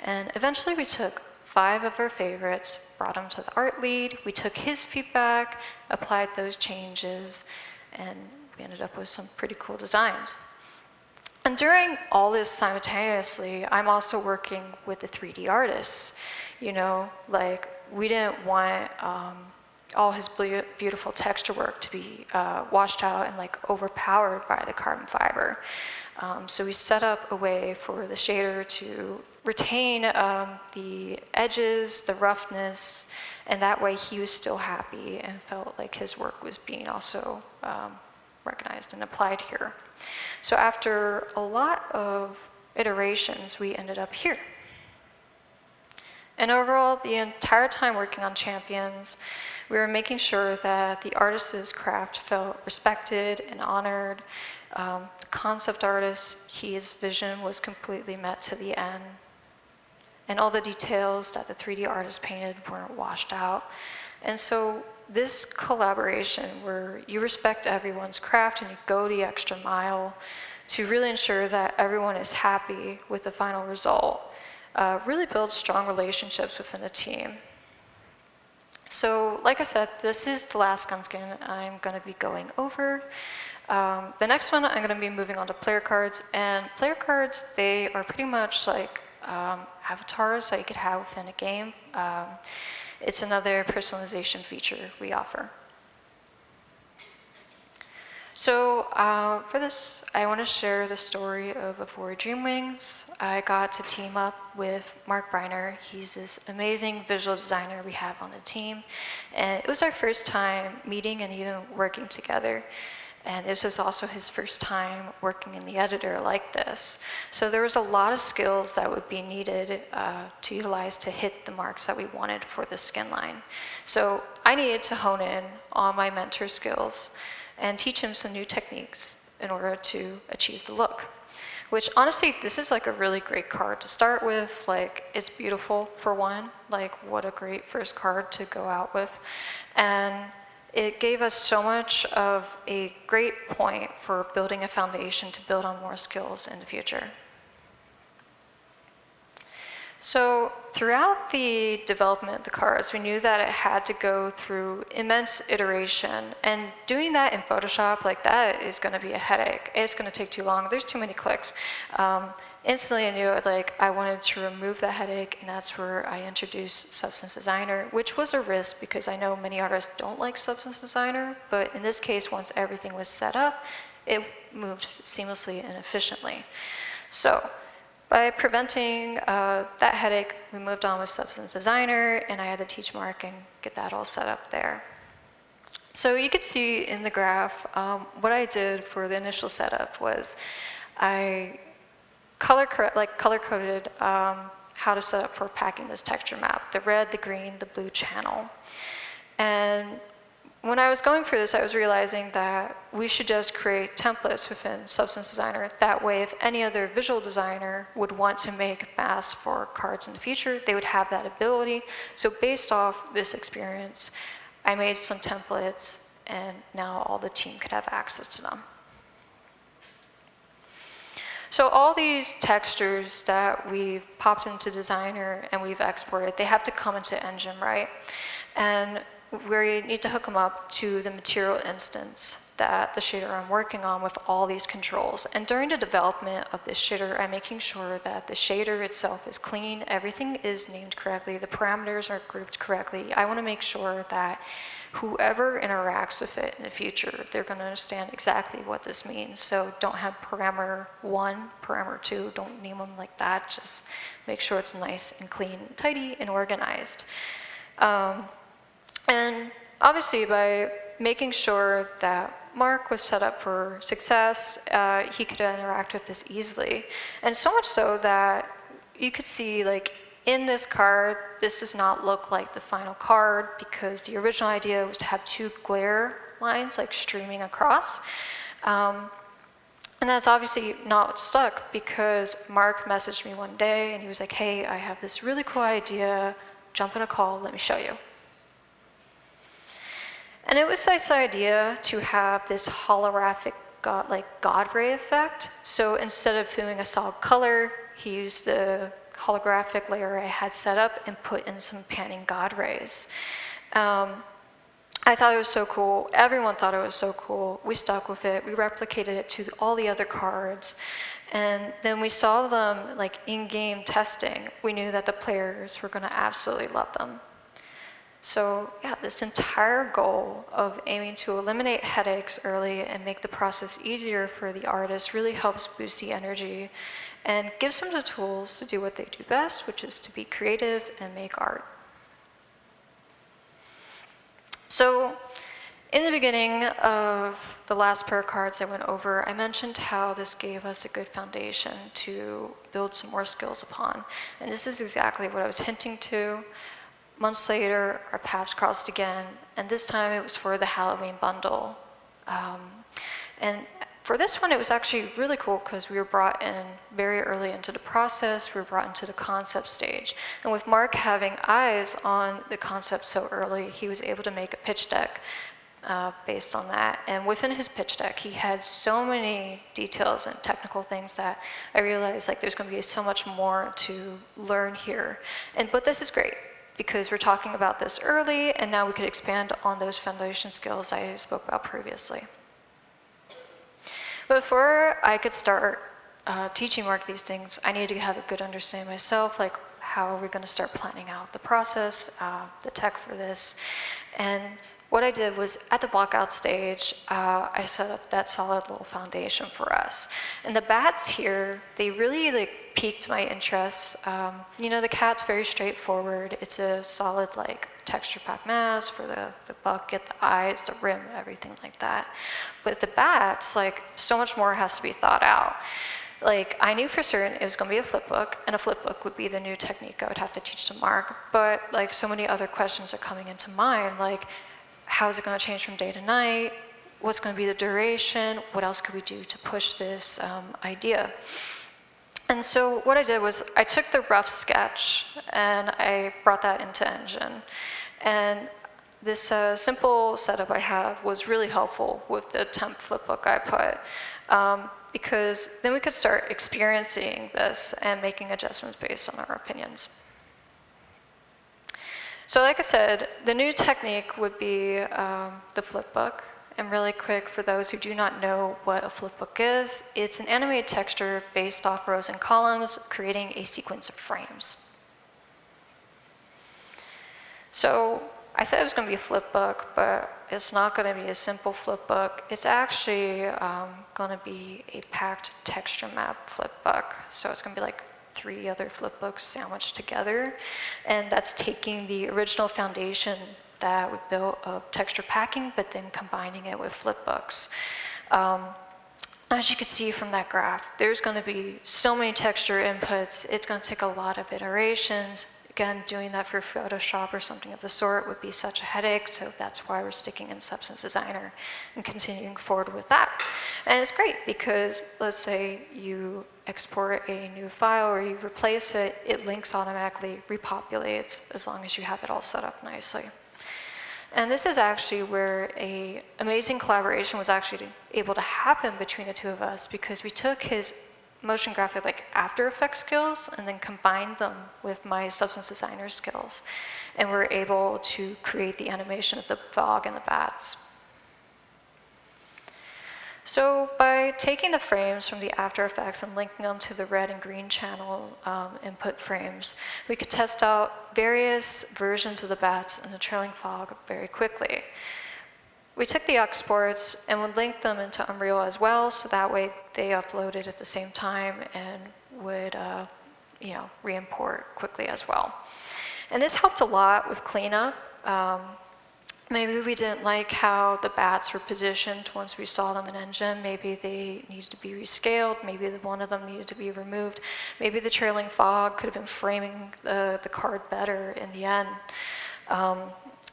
And eventually we took 5 of our favorites, brought them to the art lead, we took his feedback, applied those changes, and we ended up with some pretty cool designs. And during all this simultaneously, I'm also working with the 3D artists. You know, like we didn't want all his beautiful texture work to be washed out and like overpowered by the carbon fiber. So we set up a way for the shader to retain the edges, the roughness, and that way he was still happy and felt like his work was being also recognized and applied here. So after a lot of iterations, we ended up here. And overall, the entire time working on Champions, we were making sure that the artist's craft felt respected and honored. The concept artist, his vision was completely met to the end. And all the details that the 3D artist painted weren't washed out. And so this collaboration where you respect everyone's craft and you go the extra mile to really ensure that everyone is happy with the final result really builds strong relationships within the team. So like I said, this is the last gun skin I'm going to be going over. The next one, I'm going to be moving on to player cards. And player cards, they are pretty much like avatars that you could have within a game. It's another personalization feature we offer. So for this, I want to share the story of Evori Dreamwings. I got to team up with Mark Briner. He's this amazing visual designer we have on the team. And it was our first time meeting and even working together. And this was also his first time working in the editor like this. So there was a lot of skills that would be needed to utilize to hit the marks that we wanted for the skin line. So I needed to hone in on my mentor skills and teach him some new techniques in order to achieve the look. Which honestly, this is like a really great card to start with. Like, it's beautiful for one. Like, what a great first card to go out with. And it gave us so much of a great point for building a foundation to build on more skills in the future. So throughout the development of the cards, we knew that it had to go through immense iteration. And doing that in Photoshop, like that is going to be a headache. It's going to take too long. There's too many clicks. Instantly I knew I wanted to remove that headache, and that's where I introduced Substance Designer, which was a risk because I know many artists don't like Substance Designer, but in this case, once everything was set up, it moved seamlessly and efficiently. So by preventing that headache, we moved on with Substance Designer, and I had to teach Mark and get that all set up there. So you could see in the graph, what I did for the initial setup was I color-coded how to set up for packing this texture map, the red, the green, the blue channel. And when I was going through this, I was realizing that we should just create templates within Substance Designer. That way, if any other visual designer would want to make masks for cards in the future, they would have that ability. So based off this experience, I made some templates, and now all the team could have access to them. So all these textures that we've popped into Designer and we've exported, they have to come into Engine, right? And we need to hook them up to the material instance that the shader I'm working on with all these controls. And during the development of this shader, I'm making sure that the shader itself is clean, everything is named correctly, the parameters are grouped correctly. I want to make sure that whoever interacts with it in the future, they're going to understand exactly what this means. So don't have parameter 1, parameter 2, don't name them like that. Just make sure it's nice and clean, tidy, and organized. And obviously, by making sure that Mark was set up for success, he could interact with this easily. And so much so that you could see, like, in this card, this does not look like the final card because the original idea was to have 2 glare lines, like, streaming across. And that's obviously not stuck because Mark messaged me one day and he was like, hey, I have this really cool idea, jump in a call, let me show you. And it was this idea to have this holographic God ray effect. So instead of doing a solid color, he used the holographic layer I had set up and put in some panning God rays. I thought it was so cool. Everyone thought it was so cool. We stuck with it. We replicated it to all the other cards. And then we saw them like in-game testing. We knew that the players were going to absolutely love them. So yeah, this entire goal of aiming to eliminate headaches early and make the process easier for the artist really helps boost the energy and gives them the tools to do what they do best, which is to be creative and make art. So in the beginning of the last pair of cards I went over, I mentioned how this gave us a good foundation to build some more skills upon. And this is exactly what I was hinting to. Months later, our paths crossed again, and this time it was for the Halloween bundle. And for this one, it was actually really cool because we were brought in very early into the process. We were brought into the concept stage. And with Mark having eyes on the concept so early, he was able to make a pitch deck based on that. And within his pitch deck, he had so many details and technical things that I realized like there's going to be so much more to learn here. But this is great, because we're talking about this early, and now we could expand on those foundation skills I spoke about previously. But before I could start teaching Mark these things, I needed to have a good understanding myself, like how are we going to start planning out the process, the tech for this. And what I did was, at the walkout stage, I set up that solid little foundation for us. And the bats here, they really piqued my interest. You know, the cat's very straightforward. It's a solid texture pack mask for the bucket, the eyes, the rim, everything like that. But the bats, so much more has to be thought out. I knew for certain it was going to be a flipbook, and a flipbook would be the new technique I would have to teach to Mark. But so many other questions are coming into mind, how is it going to change from day to night? What's going to be the duration? What else could we do to push this idea? And so what I did was I took the rough sketch and I brought that into Engine. And this simple setup I had was really helpful with the temp flipbook I put, because then we could start experiencing this and making adjustments based on our opinions. So like I said, the new technique would be the flipbook. And really quick, for those who do not know what a flipbook is, it's an animated texture based off rows and columns, creating a sequence of frames. So I said it was going to be a flipbook, but it's not going to be a simple flipbook. It's actually going to be a packed texture map flipbook. So it's going to be 3 other flipbooks sandwiched together, and that's taking the original foundation that we built of texture packing, but then combining it with flipbooks. As you can see from that graph, there's going to be so many texture inputs. It's going to take a lot of iterations. Again, doing that for Photoshop or something of the sort would be such a headache, so that's why we're sticking in Substance Designer and continuing forward with that. And it's great because, let's say you export a new file or you replace it, it links automatically, repopulates, as long as you have it all set up nicely. And this is actually where an amazing collaboration was actually able to happen between the two of us, because we took his motion graphic like After Effects skills and then combined them with my substance designer skills. And we're able to create the animation of the fog and the bats. So by taking the frames from the After Effects and linking them to the red and green channel input frames, we could test out various versions of the bats and the trailing fog very quickly. We took the exports and would link them into Unreal as well, so that way they uploaded at the same time and would re-import quickly as well. And this helped a lot with cleanup. Maybe we didn't like how the bats were positioned once we saw them in engine. Maybe they needed to be rescaled. Maybe one of them needed to be removed. Maybe the trailing fog could have been framing the card better in the end.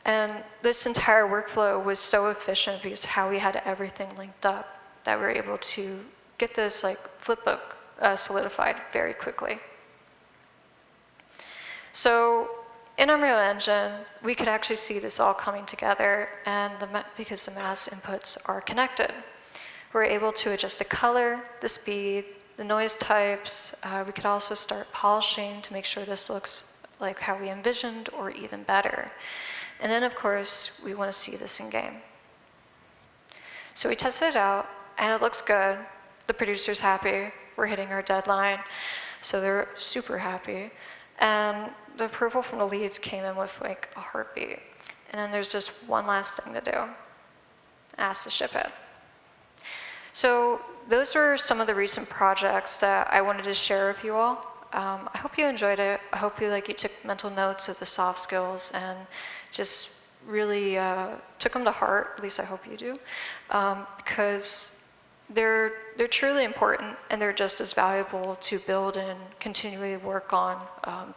And this entire workflow was so efficient because of how we had everything linked up that we were able to get this like flipbook solidified very quickly. So in Unreal Engine, we could actually see this all coming together, and because the mass inputs are connected. We're able to adjust the color, the speed, the noise types. We could also start polishing to make sure this looks like how we envisioned or even better. And then, of course, we want to see this in game. So we tested it out, and it looks good. The producer's happy. We're hitting our deadline, so they're super happy. And the approval from the leads came in with like a heartbeat. And then there's just one last thing to do. Ask to ship it. So those are some of the recent projects that I wanted to share with you all. I hope you enjoyed it. I hope you took mental notes of the soft skills and just really took them to heart. At least I hope you do, because they're truly important, and they're just as valuable to build and continually work on,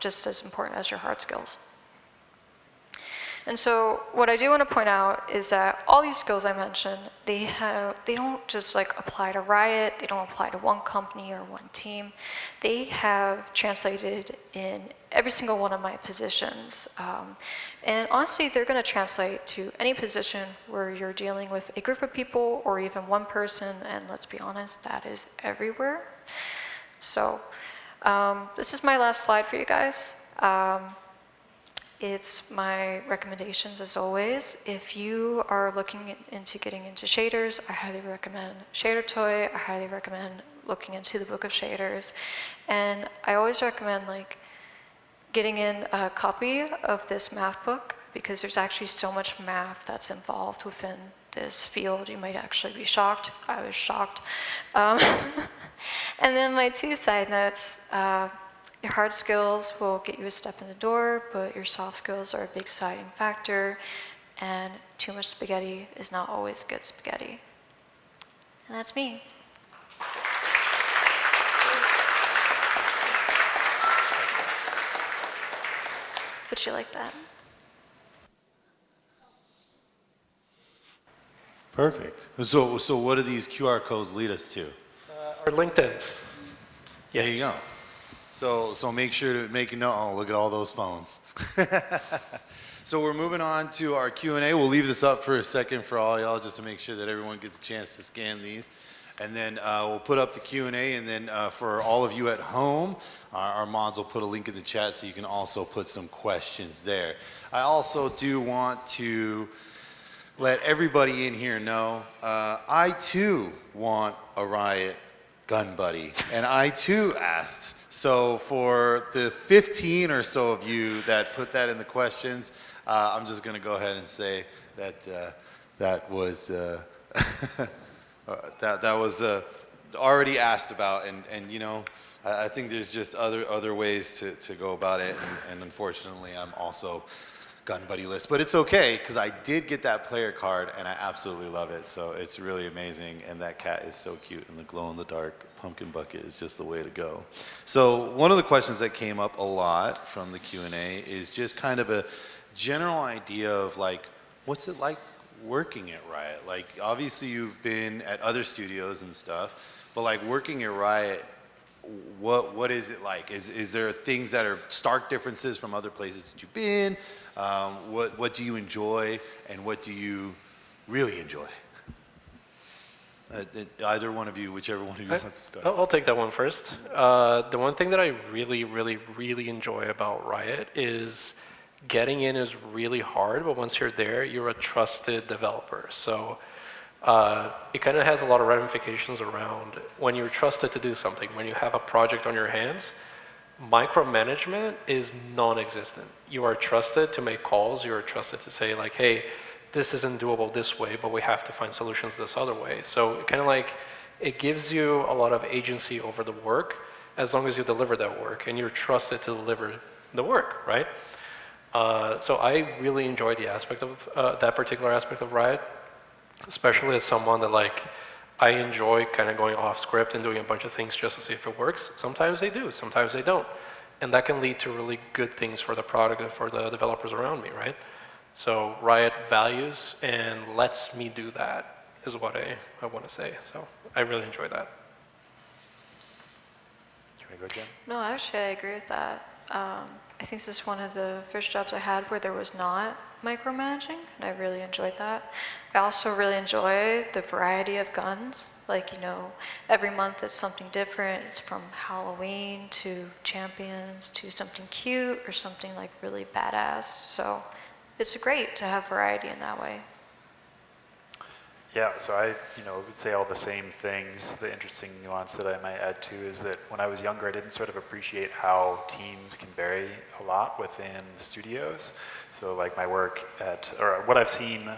just as important as your hard skills. And so what I do want to point out is that all these skills I mentioned, they don't just apply to Riot, they don't apply to one company or one team. They have translated in every single one of my positions. And honestly, they're going to translate to any position where you're dealing with a group of people or even one person, and let's be honest, that is everywhere. So this is my last slide for you guys. It's my recommendations as always. If you are looking into getting into shaders, I highly recommend Shader Toy. I highly recommend looking into the Book of Shaders. And I always recommend getting in a copy of this math book, because there's actually so much math that's involved within this field. You might actually be shocked. I was shocked. And then my two side notes. Your hard skills will get you a step in the door, but your soft skills are a big deciding factor, and too much spaghetti is not always good spaghetti. And that's me. Would you like that? Perfect. So what do these QR codes lead us to? Our LinkedIn's. Yeah. There you go. So make sure to make a note. Oh, look at all those phones. So we're moving on to our Q&A. We'll leave this up for a second for all y'all, just to make sure that everyone gets a chance to scan these. And then we'll put up the Q&A, and then for all of you at home, our mods will put a link in the chat so you can also put some questions there. I also do want to let everybody in here know, I too want a Riot gun buddy, and I too asked. So for the 15 or so of you that put that in the questions, I'm just going to go ahead and say that that was that was already asked about, and you know, I think there's just other ways to go about it, and unfortunately, I'm also gun buddy list, but it's okay, because I did get that player card and I absolutely love it. So it's really amazing, and that cat is so cute, and the glow-in-the-dark pumpkin bucket is just the way to go. So one of the questions that came up a lot from the Q&A is just kind of a general idea of what's it like working at Riot? Obviously you've been at other studios and stuff, but working at Riot, what is it like? Is there things that are stark differences from other places that you've been? What do you enjoy, and what do you really enjoy? Either one of you, whichever one of you wants to start. I'll take that one first. The one thing that I really, really, really enjoy about Riot is getting in is really hard, but once you're there, you're a trusted developer. So it kind of has a lot of ramifications around when you're trusted to do something, when you have a project on your hands, micromanagement is non-existent. You are trusted to make calls, you are trusted to say like, hey, this isn't doable this way, but we have to find solutions this other way. So kind of like, it gives you a lot of agency over the work as long as you deliver that work and you're trusted to deliver the work, right? So I really enjoy the aspect of that particular aspect of Riot, especially as someone that like, I enjoy kind of going off script and doing a bunch of things just to see if it works. Sometimes they do, sometimes they don't. And that can lead to really good things for the product and for the developers around me, right? So Riot values and lets me do that is what I want to say. So I really enjoy that. Can we go, Jen? No, actually, I agree with that. I think this is one of the first jobs I had where there was not micromanaging, and I really enjoyed that. I also really enjoy the variety of guns. Like, you know, every month it's something different. It's from Halloween to Champions to something cute or something like really badass. So it's great to have variety in that way. Yeah, so I would say all the same things. The interesting nuance that I might add too is that when I was younger, I didn't sort of appreciate how teams can vary a lot within the studios. So like my work at, or what I've seen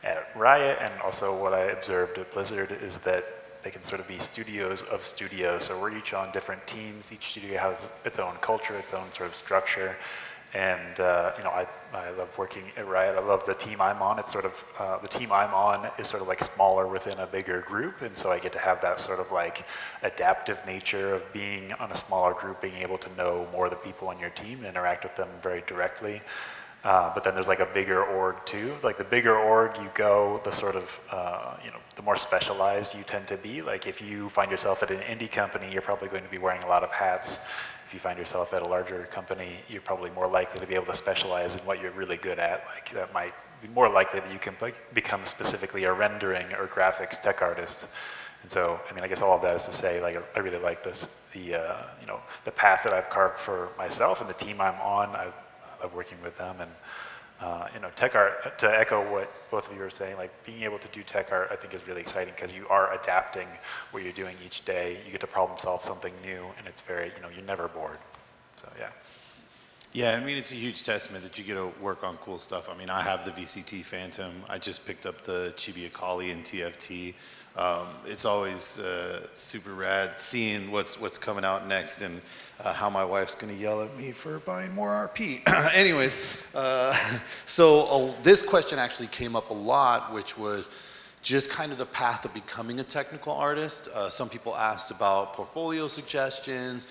at Riot and also what I observed at Blizzard is that they can sort of be studios of studios. So we're each on different teams. Each studio has its own culture, its own sort of structure. And I love working at Riot. I love the team I'm on. It's sort of the team I'm on is sort of like smaller within a bigger group, and so I get to have that sort of like adaptive nature of being on a smaller group, being able to know more of the people on your team and interact with them very directly. But then there's like a bigger org too. Like the bigger org you go, the sort of the more specialized you tend to be. Like if you find yourself at an indie company, you're probably going to be wearing a lot of hats. If you find yourself at a larger company, you're probably more likely to be able to specialize in what you're really good at. Like that might be more likely that you can become specifically a rendering or graphics tech artist. And so, I mean, I guess all of that is to say, like, I really like this, the path that I've carved for myself and the team I'm on. I love working with them, and tech art. To echo what both of you are saying, like being able to do tech art, I think is really exciting because you are adapting what you're doing each day. You get to problem solve something new, and it's very, you're never bored. So yeah. Yeah, I mean, it's a huge testament that you get to work on cool stuff. I mean, I have the VCT Phantom. I just picked up the Chibi Akali in TFT. It's always super rad seeing what's coming out next and how my wife's going to yell at me for buying more RP. Anyways, so this question actually came up a lot, which was just kind of the path of becoming a technical artist. Some people asked about portfolio suggestions,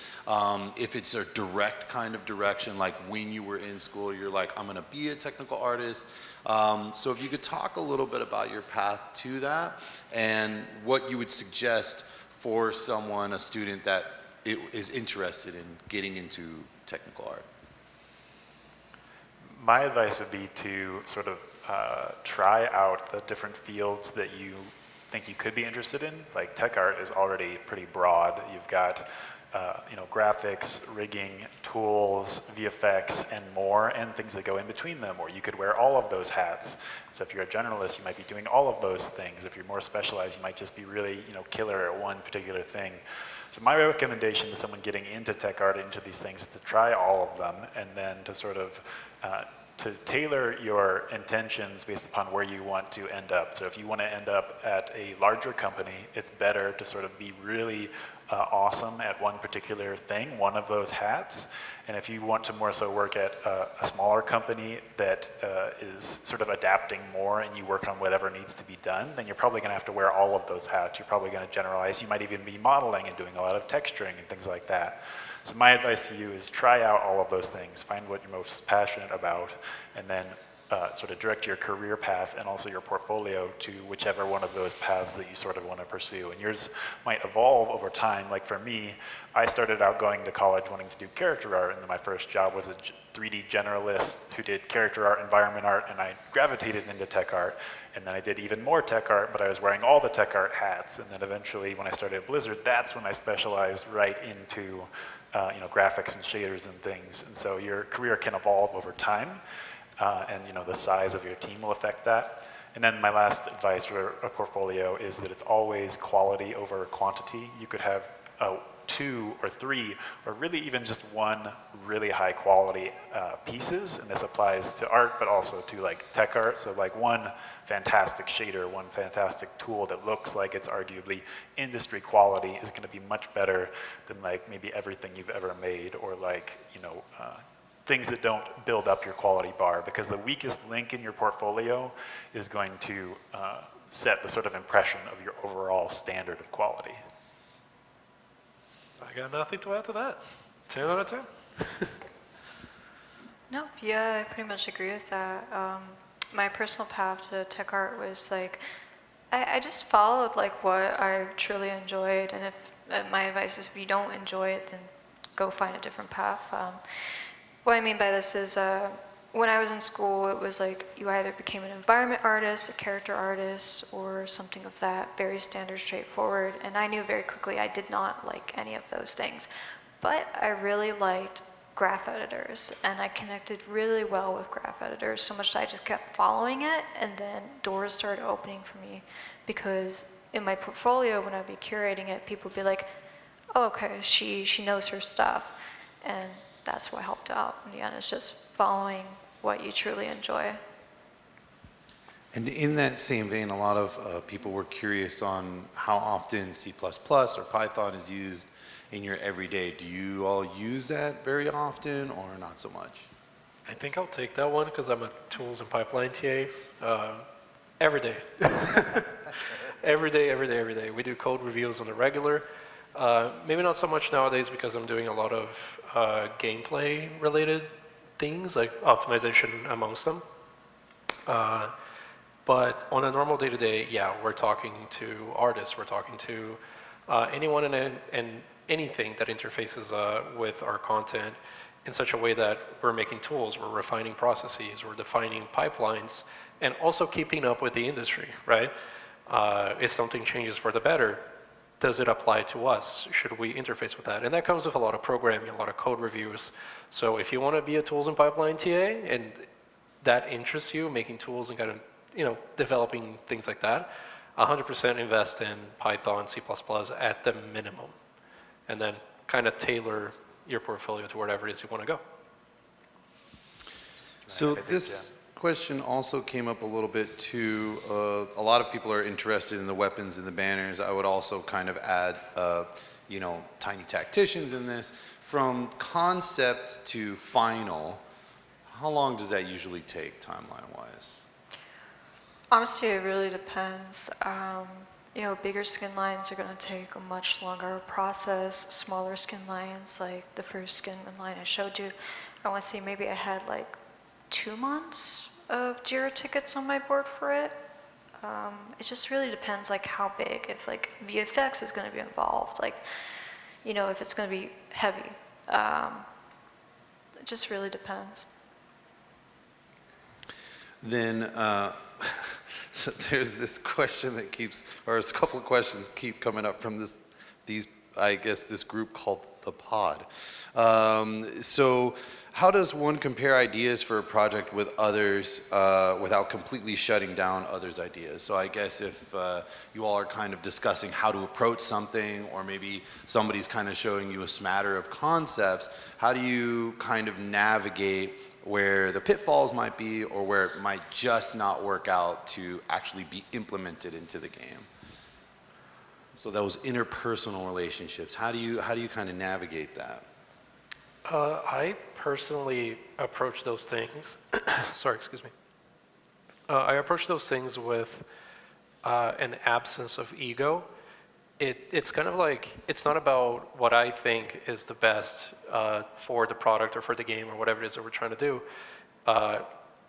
if it's a direct kind of direction, like when you were in school, you're like, I'm gonna be a technical artist. So if you could talk a little bit about your path to that and what you would suggest for someone, a student that is interested in getting into technical art. My advice would be to sort of try out the different fields that you think you could be interested in. Like tech art is already pretty broad. You've got graphics, rigging, tools, VFX, and more, and things that go in between them. Or you could wear all of those hats. So if you're a generalist, you might be doing all of those things. If you're more specialized, you might just be really killer at one particular thing. So my recommendation to someone getting into tech art, into these things, is to try all of them, and then to sort of to tailor your intentions based upon where you want to end up. So if you want to end up at a larger company, it's better to sort of be really awesome at one particular thing, one of those hats. And if you want to more so work at a smaller company that is sort of adapting more and you work on whatever needs to be done, then you're probably going to have to wear all of those hats. You're probably going to generalize. You might even be modeling and doing a lot of texturing and things like that. So my advice to you is try out all of those things. Find what you're most passionate about, and then sort of direct your career path and also your portfolio to whichever one of those paths that you sort of want to pursue. And yours might evolve over time. Like for me, I started out going to college wanting to do character art, and then my first job was a 3D generalist who did character art, environment art, and I gravitated into tech art. And then I did even more tech art, but I was wearing all the tech art hats. And then eventually, when I started at Blizzard, that's when I specialized right into graphics and shaders and things. And so your career can evolve over time. And the size of your team will affect that. And then my last advice for a portfolio is that it's always quality over quantity. You could have 2 or 3, or really even just 1 really high quality pieces, and this applies to art, but also to like tech art. So like 1 fantastic shader, 1 fantastic tool that looks like it's arguably industry quality is going to be much better than like maybe everything you've ever made, or like things that don't build up your quality bar, because the weakest link in your portfolio is going to set the sort of impression of your overall standard of quality. I got nothing to add to that. 10 out of 10. No, yeah, I pretty much agree with that. My personal path to tech art was like, I just followed like what I truly enjoyed, and if my advice is if you don't enjoy it, then go find a different path. What I mean by this is, when I was in school, it was like you either became an environment artist, a character artist, or something of that, very standard, straightforward. And I knew very quickly I did not like any of those things. But I really liked graph editors, and I connected really well with graph editors, so much that I just kept following it, and then doors started opening for me, because in my portfolio, when I'd be curating it, people would be like, oh, okay, she knows her stuff. And that's what helped out in the end, is just following what you truly enjoy. And in that same vein, a lot of people were curious on how often C++ or Python is used in your everyday. Do you all use that very often, or not so much? I think I'll take that one because I'm a tools and pipeline TA. Every day. Every day. We do code reviews on the regular. Maybe not so much nowadays because I'm doing a lot of gameplay related things, like optimization amongst them. But on a normal day-to-day, yeah, we're talking to artists, we're talking to anyone and anything that interfaces with our content in such a way that we're making tools, we're refining processes, we're defining pipelines, and also keeping up with the industry, right? If something changes for the better, does it apply to us? Should we interface with that? And that comes with a lot of programming, a lot of code reviews. So if you want to be a tools and pipeline TA and that interests you, making tools and kind of, developing things like that, 100% invest in Python, C++ at the minimum. And then kind of tailor your portfolio to wherever it is you want to go. So this question also came up a little bit too. A lot of people are interested in the weapons and the banners. I would also kind of add, tiny tacticians in this. From concept to final, how long does that usually take timeline-wise? Honestly, it really depends. Bigger skin lines are going to take a much longer process. Smaller skin lines, like the first skin line I showed you, I want to say maybe I had like 2 months of JIRA tickets on my board for it. It just really depends like how big, if like VFX is going to be involved, like, if it's going to be heavy. It just really depends. Then, so there's this question that or a couple of questions keep coming up from this group called The Pod. So how does one compare ideas for a project with others without completely shutting down others' ideas? So I guess if you all are kind of discussing how to approach something, or maybe somebody's kind of showing you a smatter of concepts, how do you kind of navigate where the pitfalls might be, or where it might just not work out to actually be implemented into the game? So those interpersonal relationships, how do you kind of navigate that? I personally approach those things, sorry, excuse me. I approach those things with an absence of ego. It's kind of like, it's not about what I think is the best for the product or for the game or whatever it is that we're trying to do.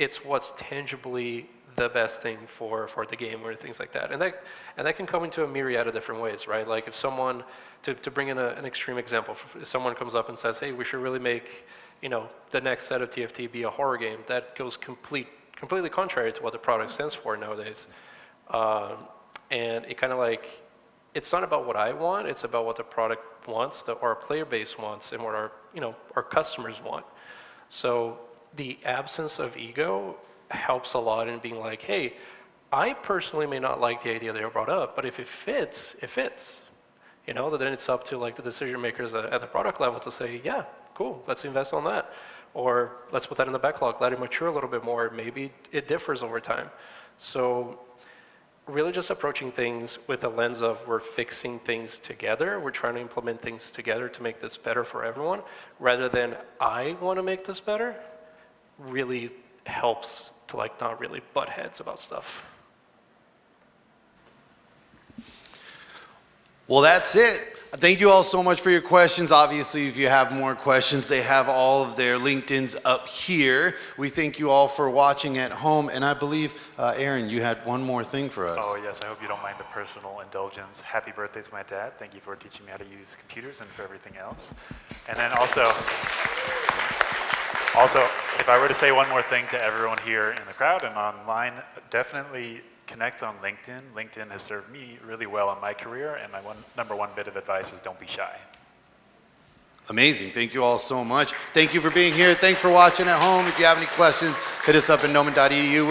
it's what's tangibly the best thing for the game or things like that. And that can come into a myriad of different ways, right? Like if someone, to bring in an extreme example, if someone comes up and says, hey, we should really make, the next set of TFT be a horror game, that goes completely contrary to what the product stands for nowadays. And it kind of like, it's not about what I want, it's about what the product wants, our player base wants, and what our customers want. So the absence of ego helps a lot in being like, hey, I personally may not like the idea that you brought up, but if it fits, it fits. Then it's up to like the decision makers at the product level to say, yeah, cool, let's invest on that. Or let's put that in the backlog, let it mature a little bit more. Maybe it differs over time. So really just approaching things with a lens of we're fixing things together, we're trying to implement things together to make this better for everyone, rather than I want to make this better, really helps to like not really butt heads about stuff. Well, that's it. Thank you all so much for your questions. Obviously, if you have more questions, they have all of their LinkedIns up here. We thank you all for watching at home. And I believe, Aaron, you had one more thing for us. Oh, yes. I hope you don't mind the personal indulgence. Happy birthday to my dad. Thank you for teaching me how to use computers and for everything else. And then also, if I were to say one more thing to everyone here in the crowd and online, definitely connect on LinkedIn. LinkedIn has served me really well in my career, and my number one bit of advice is don't be shy. Amazing. Thank you all so much. Thank you for being here. Thanks for watching at home. If you have any questions, hit us up at gnomon.edu.